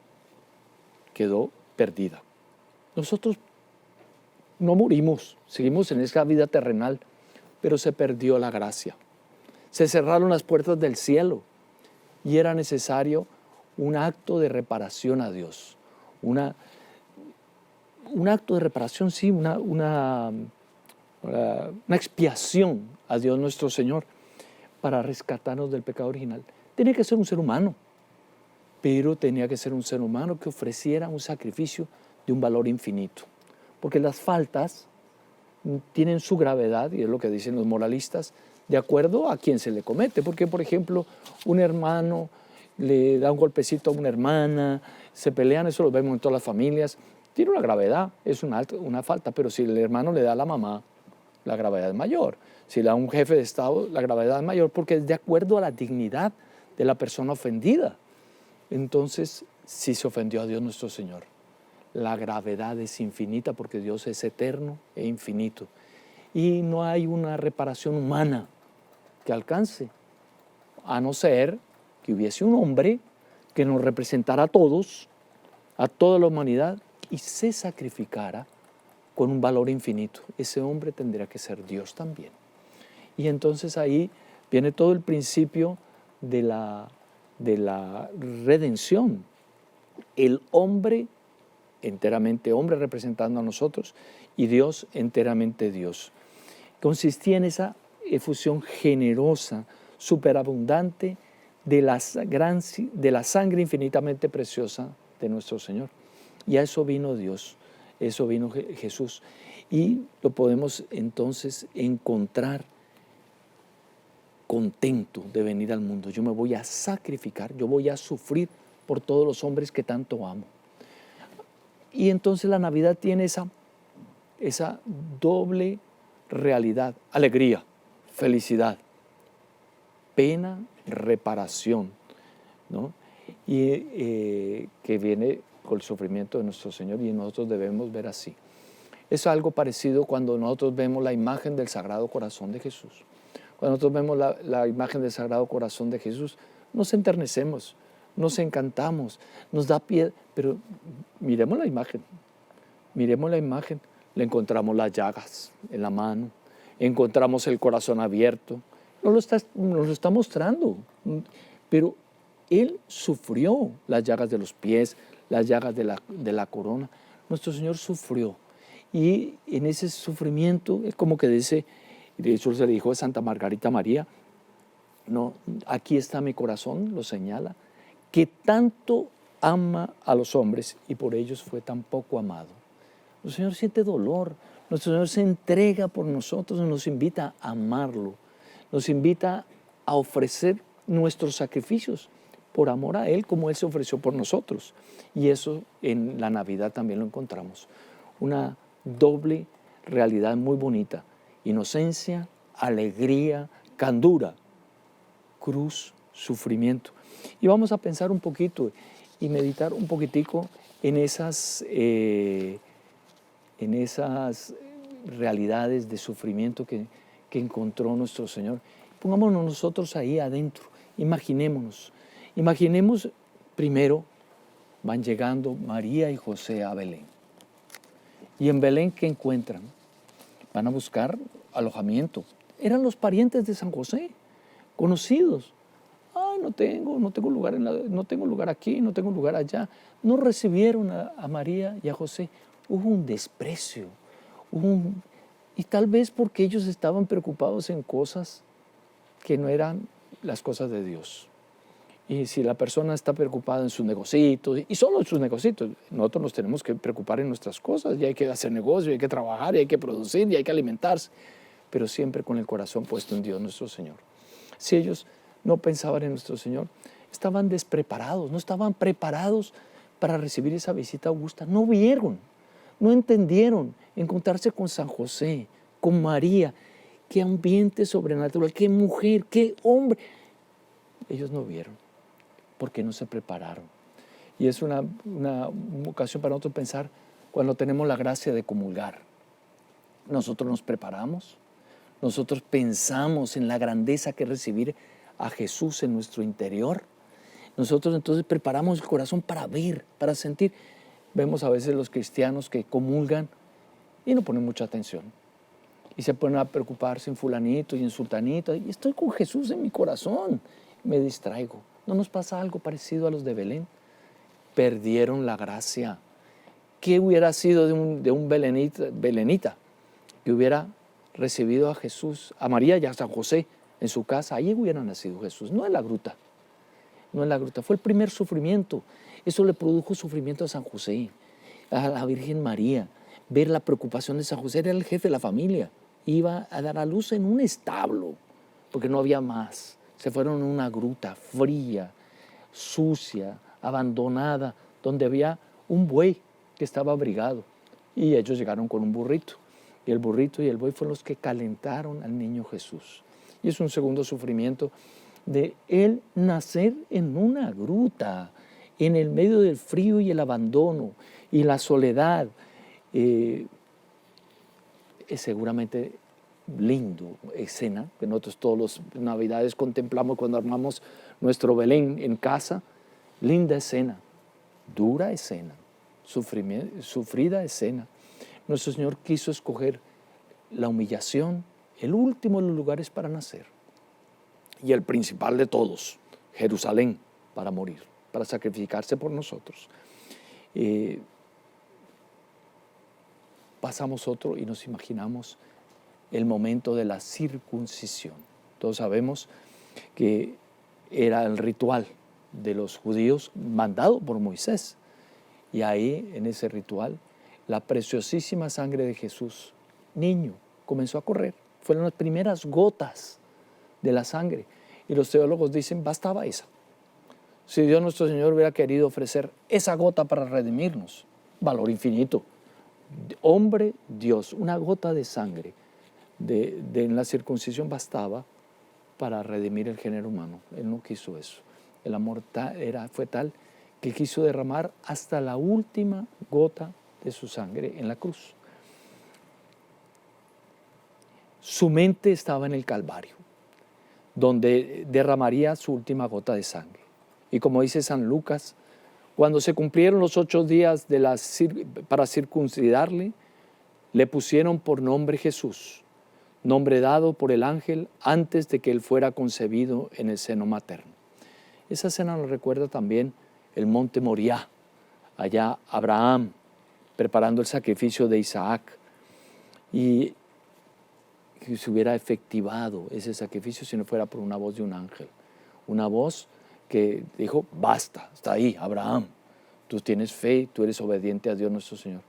quedó perdida. Nosotros no morimos, seguimos en esa vida terrenal, pero se perdió la gracia. Se cerraron las puertas del cielo y era necesario un acto de reparación a Dios. Un acto de reparación, sí, una expiación a Dios nuestro Señor para rescatarnos del pecado original. Tenía que ser un ser humano, pero tenía que ser un ser humano que ofreciera un sacrificio de un valor infinito. Porque las faltas tienen su gravedad, y es lo que dicen los moralistas, de acuerdo a quien se le comete. Porque, por ejemplo, un hermano le da un golpecito a una hermana, se pelean, eso lo vemos en todas las familias, tiene una gravedad, es una falta, pero si el hermano le da a la mamá, la gravedad es mayor. Si le da a un jefe de Estado, la gravedad es mayor, porque es de acuerdo a la dignidad de la persona ofendida. Entonces, si se ofendió a Dios nuestro Señor, la gravedad es infinita, porque Dios es eterno e infinito. Y no hay una reparación humana que alcance, a no ser que hubiese un hombre que nos representara a todos, a toda la humanidad, y se sacrificara con un valor infinito. Ese hombre tendría que ser Dios también. Y entonces ahí viene todo el principio de la redención. El hombre, enteramente hombre, representando a nosotros, y Dios, enteramente Dios. Consistía en esa efusión generosa, superabundante de la sangre infinitamente preciosa de nuestro Señor. Y a eso vino Dios, eso vino Jesús. Y lo podemos entonces encontrar contento de venir al mundo. Yo me voy a sacrificar, yo voy a sufrir por todos los hombres que tanto amo. Y entonces la Navidad tiene esa doble realidad: alegría, felicidad, pena, reparación, ¿no? Y que viene con el sufrimiento de nuestro Señor, y nosotros debemos ver así. Es algo parecido cuando nosotros vemos la imagen del Sagrado Corazón de Jesús. Cuando nosotros vemos la imagen del Sagrado Corazón de Jesús, nos enternecemos, nos encantamos, nos da pie, pero miremos la imagen, le encontramos las llagas en la mano, encontramos el corazón abierto, nos lo está mostrando, pero Él sufrió las llagas de los pies, las llagas de la corona. Nuestro Señor sufrió, y en ese sufrimiento es como que dice, de hecho se le dijo a Santa Margarita María, no, aquí está mi corazón, lo señala, que tanto ama a los hombres y por ellos fue tan poco amado. Nuestro Señor siente dolor, nuestro Señor se entrega por nosotros y nos invita a amarlo, nos invita a ofrecer nuestros sacrificios por amor a Él, como Él se ofreció por nosotros. Y eso en la Navidad también lo encontramos. Una doble realidad muy bonita. Inocencia, alegría, candura, cruz, sufrimiento. Y vamos a pensar un poquito y meditar un poquitico en esas realidades de sufrimiento que encontró nuestro Señor. Pongámonos nosotros ahí adentro, imaginemos primero, van llegando María y José a Belén. Y en Belén, ¿qué encuentran? Van a buscar alojamiento. Eran los parientes de San José, conocidos. Ay, no tengo lugar no tengo lugar aquí, no tengo lugar allá. No recibieron a María y a José. Hubo un desprecio, y tal vez porque ellos estaban preocupados en cosas que no eran las cosas de Dios. Y si la persona está preocupada en sus negocios, y solo en sus negocios, nosotros nos tenemos que preocupar en nuestras cosas, y hay que hacer negocio, y hay que trabajar, y hay que producir, y hay que alimentarse, pero siempre con el corazón puesto en Dios nuestro Señor. Si ellos no pensaban en nuestro Señor, estaban despreparados, no estaban preparados para recibir esa visita augusta, no vieron, no entendieron encontrarse con San José, con María. Qué ambiente sobrenatural, qué mujer, qué hombre. Ellos no vieron porque no se prepararon. Y es una ocasión para nosotros pensar cuando tenemos la gracia de comulgar. Nosotros nos preparamos, nosotros pensamos en la grandeza que es recibir a Jesús en nuestro interior. Nosotros entonces preparamos el corazón para ver, para sentir. Vemos a veces los cristianos que comulgan y no ponen mucha atención. Y se ponen a preocuparse en fulanito y en sultanito. Y estoy con Jesús en mi corazón. Me distraigo. ¿No nos pasa algo parecido a los de Belén? Perdieron la gracia. ¿Qué hubiera sido de un belenita que hubiera recibido a Jesús, a María y a San José en su casa? Allí hubiera nacido Jesús, no en la gruta. No en la gruta. Fue el primer sufrimiento. Eso le produjo sufrimiento a San José, a la Virgen María. Ver la preocupación de San José, era el jefe de la familia. Iba a dar a luz en un establo, porque no había más. Se fueron a una gruta fría, sucia, abandonada, donde había un buey que estaba abrigado. Y ellos llegaron con un burrito. Y el burrito y el buey fueron los que calentaron al niño Jesús. Y es un segundo sufrimiento de él nacer en una gruta, en el medio del frío y el abandono y la soledad. Es seguramente lindo escena que nosotros todos los Navidades contemplamos cuando armamos nuestro Belén en casa. Linda escena, dura escena, sufrida escena. Nuestro Señor quiso escoger la humillación, el último de los lugares para nacer, y el principal de todos, Jerusalén, para morir, para sacrificarse por nosotros. Pasamos otro y nos imaginamos el momento de la circuncisión. Todos sabemos que era el ritual de los judíos mandado por Moisés. Y ahí, en ese ritual, la preciosísima sangre de Jesús, niño, comenzó a correr. Fueron las primeras gotas de la sangre. Y los teólogos dicen, bastaba esa. Si Dios nuestro Señor hubiera querido ofrecer esa gota para redimirnos, valor infinito. Hombre, Dios, una gota de sangre en la circuncisión bastaba para redimir el género humano. Él no quiso eso. El amor fue tal que quiso derramar hasta la última gota de su sangre en la cruz. Su mente estaba en el Calvario, donde derramaría su última gota de sangre. Y como dice San Lucas, cuando se cumplieron los 8 días para circuncidarle, le pusieron por nombre Jesús, nombre dado por el ángel antes de que él fuera concebido en el seno materno. Esa escena nos recuerda también el monte Moriah, allá Abraham preparando el sacrificio de Isaac, y que se hubiera efectivado ese sacrificio si no fuera por una voz de un ángel, una voz que dijo, basta, está ahí, Abraham, tú tienes fe, tú eres obediente a Dios nuestro Señor.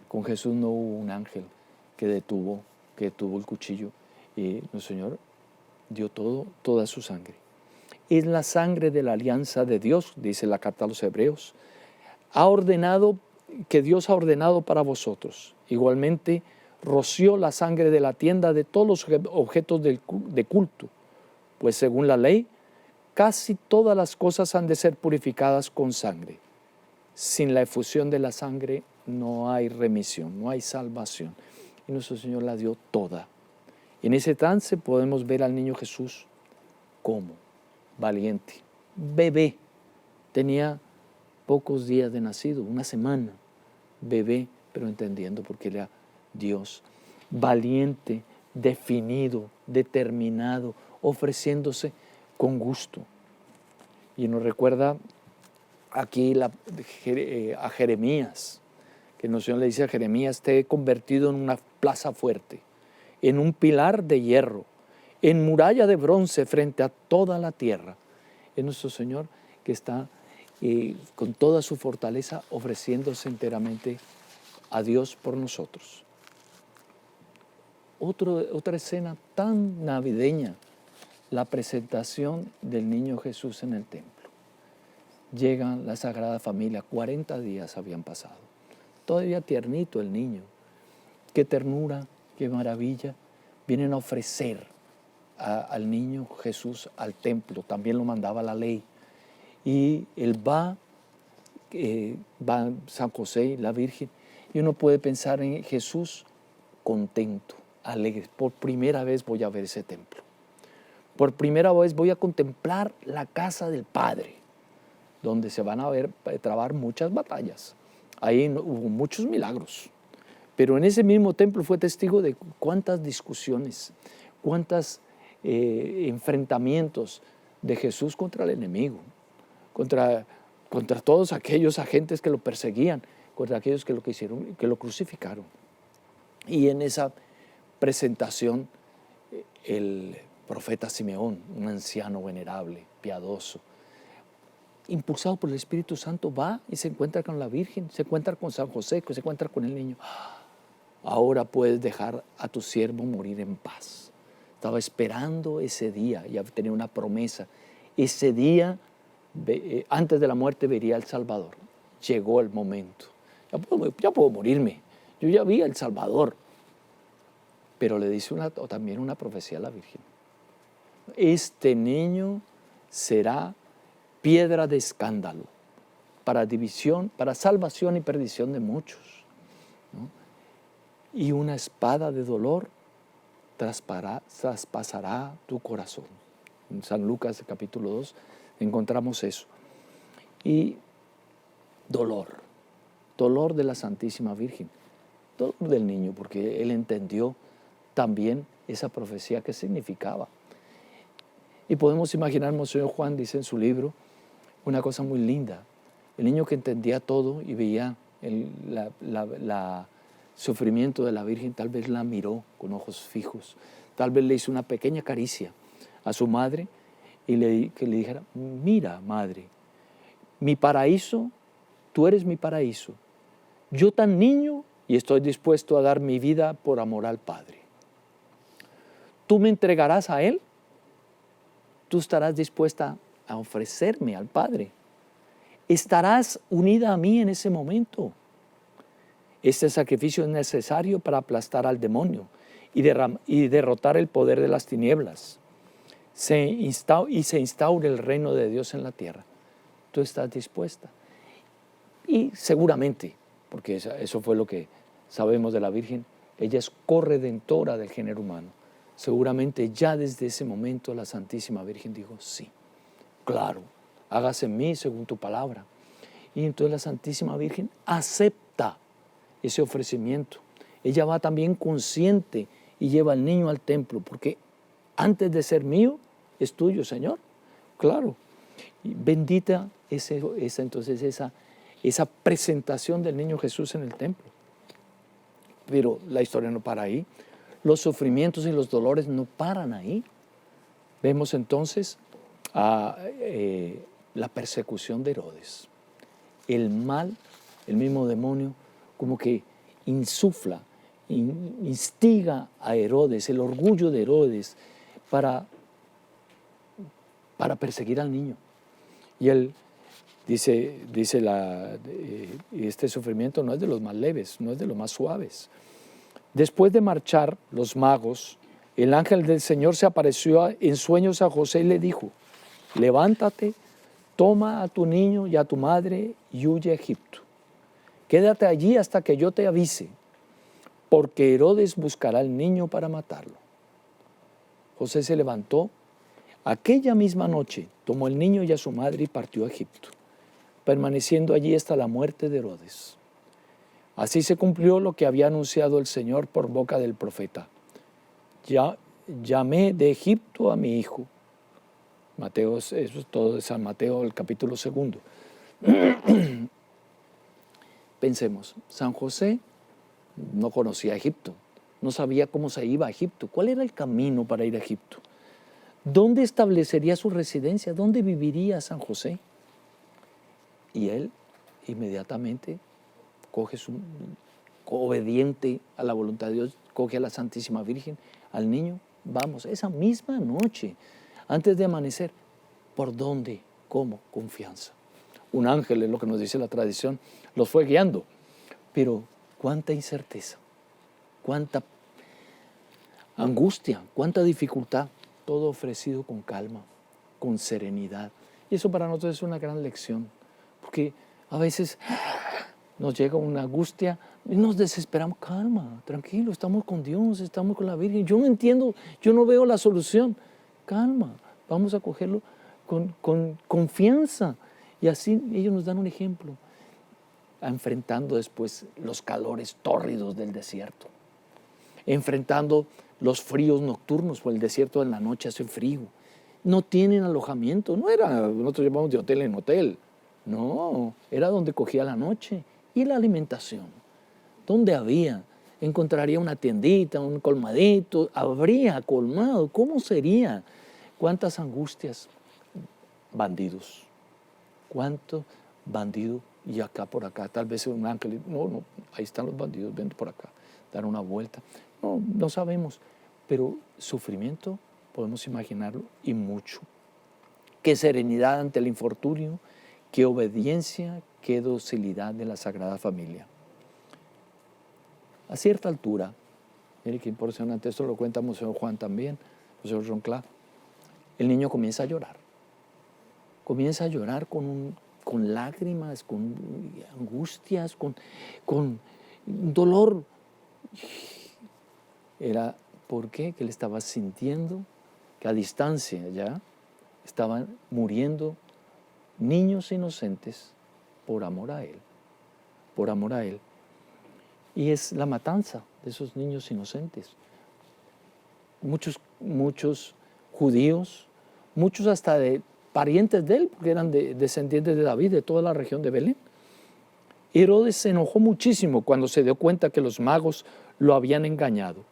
Con Jesús no hubo un ángel que detuvo el cuchillo, y nuestro Señor dio toda su sangre. es la sangre de la alianza de Dios, dice la carta a los Hebreos. Ha ordenado, que Dios ha ordenado para vosotros. Igualmente, roció la sangre de la tienda de todos los objetos de culto, pues según la ley, casi todas las cosas han de ser purificadas con sangre. Sin la efusión de la sangre no hay remisión, no hay salvación. Y nuestro Señor la dio toda. En ese trance podemos ver al niño Jesús como valiente, bebé. Tenía pocos días de nacido, una semana, bebé, pero entendiendo porque era Dios. Valiente, definido, determinado, ofreciéndose con gusto. Y nos recuerda aquí a Jeremías, que el Señor le dice a Jeremías: te he convertido en una plaza fuerte, en un pilar de hierro, en muralla de bronce frente a toda la tierra. Es nuestro Señor que está con toda su fortaleza ofreciéndose enteramente a Dios por nosotros. Otra escena tan navideña, la presentación del niño Jesús en el templo. Llega la Sagrada Familia, 40 días habían pasado. Todavía tiernito el niño. Qué ternura, qué maravilla. Vienen a ofrecer al niño Jesús al templo, también lo mandaba la ley. Y él va San José y la Virgen, y uno puede pensar en Jesús contento, alegre. Por primera vez voy a ver ese templo. Por primera vez voy a contemplar la casa del Padre, donde se van a trabar muchas batallas. Ahí hubo muchos milagros. Pero en ese mismo templo fue testigo de cuántas discusiones, cuántos enfrentamientos de Jesús contra el enemigo, contra todos aquellos agentes que lo perseguían, contra aquellos que lo crucificaron. Y en esa presentación, el profeta Simeón, un anciano venerable, piadoso, impulsado por el Espíritu Santo, va y se encuentra con la Virgen, se encuentra con San José, se encuentra con el niño. Ahora puedes dejar a tu siervo morir en paz. Estaba esperando ese día y tenía una promesa. Ese día, antes de la muerte, vería al Salvador. Llegó el momento. Ya puedo morirme. Yo ya vi al Salvador. Pero le dice también una profecía a la Virgen. Este niño será piedra de escándalo para división, para salvación y perdición de muchos, ¿no? Y una espada de dolor traspasará tu corazón. En San Lucas capítulo 2 encontramos eso. Y dolor de la Santísima Virgen, dolor del niño, porque él entendió también esa profecía que significaba. Y podemos imaginar, Monseñor Juan dice en su libro, una cosa muy linda. El niño que entendía todo y veía el sufrimiento de la Virgen, tal vez la miró con ojos fijos, tal vez le hizo una pequeña caricia a su madre y que le dijera: mira, madre, mi paraíso, tú eres mi paraíso. Yo tan niño y estoy dispuesto a dar mi vida por amor al Padre. Tú me entregarás a Él, tú estarás dispuesta a ofrecerme al Padre. Estarás unida a mí en ese momento. Este sacrificio es necesario para aplastar al demonio y derrotar el poder de las tinieblas. Y se instaure el reino de Dios en la tierra. Tú estás dispuesta. Y seguramente, porque eso fue lo que sabemos de la Virgen, ella es corredentora del género humano. Seguramente ya desde ese momento la Santísima Virgen dijo: sí, claro, hágase en mí según tu palabra. Y entonces la Santísima Virgen acepta ese ofrecimiento. Ella va también consciente y lleva al niño al templo, porque antes de ser mío, es tuyo, Señor. Claro. Y bendita entonces esa presentación del niño Jesús en el templo. Pero la historia no para ahí. Los sufrimientos y los dolores no paran ahí. Vemos entonces la persecución de Herodes. El mal, el mismo demonio, como que insufla, instiga a Herodes, el orgullo de Herodes, para para perseguir al niño. Y él dice este sufrimiento no es de los más leves, no es de los más suaves. Después de marchar los magos, el ángel del Señor se apareció en sueños a José y le dijo: levántate, toma a tu niño y a tu madre y huye a Egipto. Quédate allí hasta que yo te avise, porque Herodes buscará al niño para matarlo. José se levantó aquella misma noche, tomó al niño y a su madre y partió a Egipto, permaneciendo allí hasta la muerte de Herodes. Así se cumplió lo que había anunciado el Señor por boca del profeta: ya llamé de Egipto a mi hijo. Mateo, eso es todo de San Mateo, el capítulo 2. Pensemos, San José no conocía Egipto, no sabía cómo se iba a Egipto, cuál era el camino para ir a Egipto, dónde establecería su residencia, dónde viviría San José. Y él inmediatamente coge obediente a la voluntad de Dios, coge a la Santísima Virgen, al niño, vamos, esa misma noche, antes de amanecer. ¿Por dónde? ¿Cómo? Confianza. Un ángel, es lo que nos dice la tradición, los fue guiando. Pero cuánta incerteza, cuánta angustia, cuánta dificultad, todo ofrecido con calma, con serenidad. Y eso para nosotros es una gran lección, porque a veces nos llega una angustia y nos desesperamos. Calma, tranquilo, estamos con Dios, estamos con la Virgen. Yo no entiendo, yo no veo la solución. Calma, vamos a cogerlo con confianza. Y así ellos nos dan un ejemplo, enfrentando después los calores tórridos del desierto, enfrentando los fríos nocturnos, pues el desierto en la noche hace frío. No tienen alojamiento, nosotros llevamos de hotel en hotel, no, era donde cogía la noche. Y la alimentación, ¿dónde había? Encontraría una tiendita, un colmadito, habría colmado, ¿cómo sería? ¿Cuántas angustias? Bandidos, ¿cuántos bandidos? Y acá por acá, tal vez un ángel, no, ahí están los bandidos, ven por acá, dar una vuelta. No sabemos, pero sufrimiento podemos imaginarlo y mucho. Qué serenidad ante el infortunio, qué obediencia, qué docilidad de la Sagrada Familia. A cierta altura, mire qué impresionante, esto lo cuenta Monseñor Juan también, Monseñor Ronclá, el niño comienza a llorar. Comienza a llorar con lágrimas, con angustias, con dolor. Era porque él estaba sintiendo que a distancia ya estaban muriendo niños inocentes por amor a él, por amor a él. Y es la matanza de esos niños inocentes. Muchos judíos, muchos hasta de parientes de él, porque eran descendientes de David, de toda la región de Belén. Herodes se enojó muchísimo cuando se dio cuenta que los magos lo habían engañado.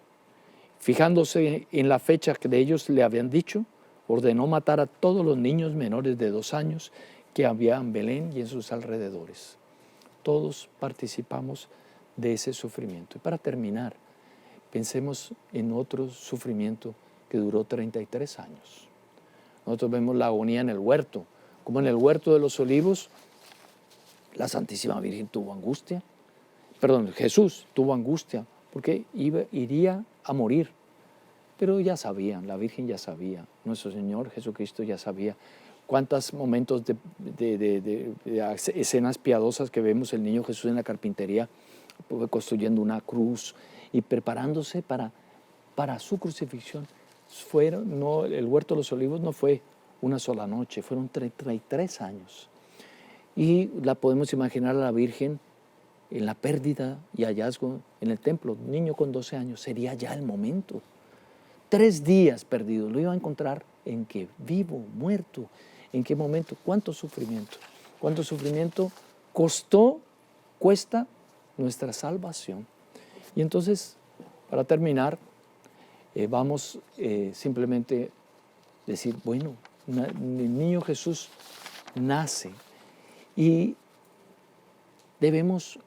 Fijándose en la fecha que de ellos le habían dicho, ordenó matar a todos los niños menores de 2 años que había en Belén y en sus alrededores. Todos participamos de ese sufrimiento. Y para terminar, pensemos en otro sufrimiento que duró 33 años. Nosotros vemos la agonía en el huerto, como en el huerto de los Olivos, la Santísima Virgen tuvo angustia, Jesús tuvo angustia, porque iría a morir. Pero ya sabían, la Virgen ya sabía, nuestro Señor Jesucristo ya sabía cuántos momentos de escenas piadosas que vemos el niño Jesús en la carpintería, construyendo una cruz y preparándose para su crucifixión. El huerto de los Olivos no fue una sola noche, fueron 33 años. Y la podemos imaginar a la Virgen en la pérdida y hallazgo en el templo. Un niño con 12 años, sería ya el momento. 3 días perdidos, lo iba a encontrar en qué, vivo, muerto, en qué momento, cuánto sufrimiento cuesta nuestra salvación. Y entonces, para terminar, vamos simplemente decir, bueno, el niño Jesús nace y debemos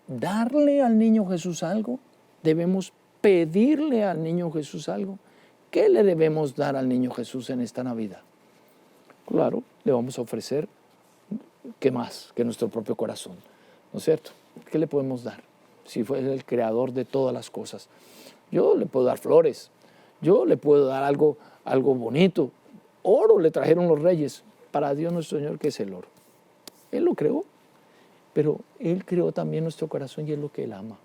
darle al niño Jesús algo, debemos pedirle al niño Jesús algo. ¿Qué le debemos dar al niño Jesús en esta Navidad? claro, le vamos a ofrecer, ¿qué más que nuestro propio corazón? ¿No es cierto? ¿Qué le podemos dar? Si fue el creador de todas las cosas. Yo le puedo dar flores, yo le puedo dar algo bonito. Oro le trajeron los reyes. Para Dios nuestro Señor, ¿qué es el oro? Él lo creó, pero Él creó también nuestro corazón y es lo que Él ama.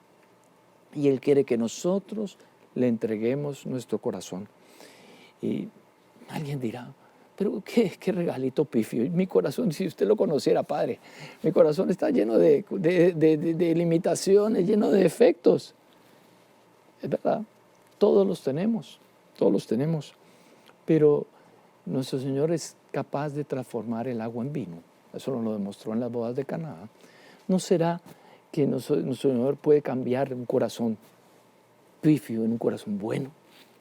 Y Él quiere que nosotros le entreguemos nuestro corazón. Y alguien dirá, pero qué regalito pifio. Mi corazón, si usted lo conociera, Padre, mi corazón está lleno de limitaciones, lleno de defectos. Es verdad, todos los tenemos. Pero nuestro Señor es capaz de transformar el agua en vino. Eso nos lo demostró en las bodas de Caná. ¿No será que nuestro Señor puede cambiar un corazón pífio en un corazón bueno,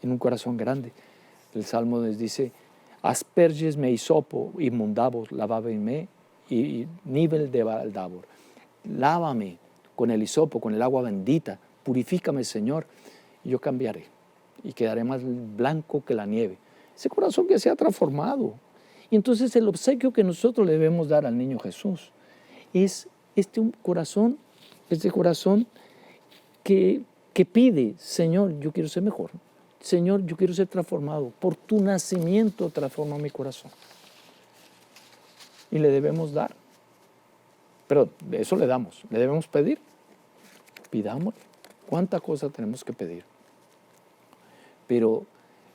en un corazón grande? El Salmo nos dice, asperges me hisopo y mundavos, lavaveme y nivel de baldavor. Lávame con el hisopo, con el agua bendita, purifícame, Señor, y yo cambiaré y quedaré más blanco que la nieve. Ese corazón que se ha transformado. Y entonces el obsequio que nosotros le debemos dar al niño Jesús es este corazón que pide, Señor, yo quiero ser mejor. Señor, yo quiero ser transformado. Por tu nacimiento transforma mi corazón. Y le debemos dar. Pero eso le damos. ¿Le debemos pedir? Pidamos. ¿Cuánta cosa tenemos que pedir? Pero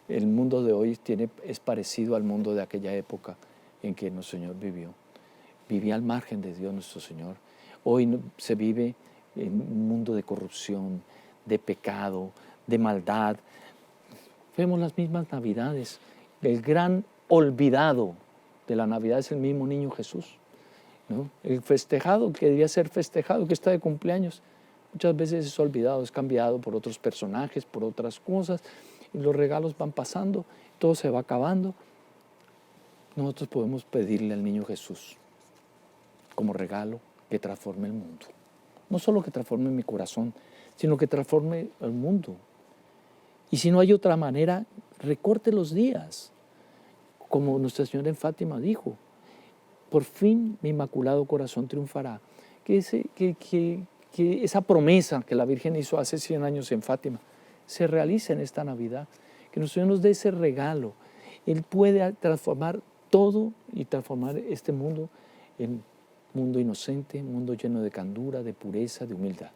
el mundo de hoy es parecido al mundo de aquella época en que nuestro Señor vivió. Vivía al margen de Dios nuestro Señor. Hoy se vive en un mundo de corrupción, de pecado, de maldad. Vemos las mismas Navidades. El gran olvidado de la Navidad es el mismo niño Jesús, ¿no? El festejado, que debía ser festejado, que está de cumpleaños, muchas veces es olvidado, es cambiado por otros personajes, por otras cosas, y los regalos van pasando, todo se va acabando. Nosotros podemos pedirle al niño Jesús como regalo que transforme el mundo. No solo que transforme mi corazón, sino que transforme el mundo. Y si no hay otra manera, recorte los días. Como Nuestra Señora en Fátima dijo, por fin mi inmaculado corazón triunfará. Que esa promesa que la Virgen hizo hace 100 años en Fátima se realice en esta Navidad. Que nuestro Señor nos dé ese regalo. Él puede transformar todo y transformar este mundo en mundo inocente, mundo lleno de candura, de pureza, de humildad.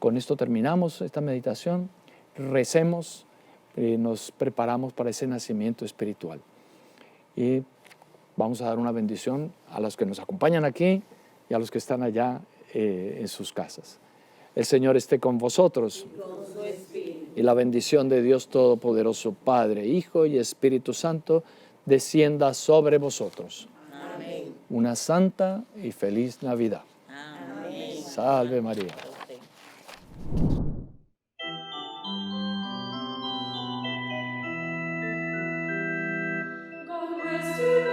Con esto terminamos esta meditación. Recemos, nos preparamos para ese nacimiento espiritual. Y vamos a dar una bendición a los que nos acompañan aquí y a los que están allá en sus casas. El Señor esté con vosotros. Y la bendición de Dios Todopoderoso, Padre, Hijo y Espíritu Santo, descienda sobre vosotros. Amén. Una santa y feliz Navidad. Amén. Salve María. God rest you.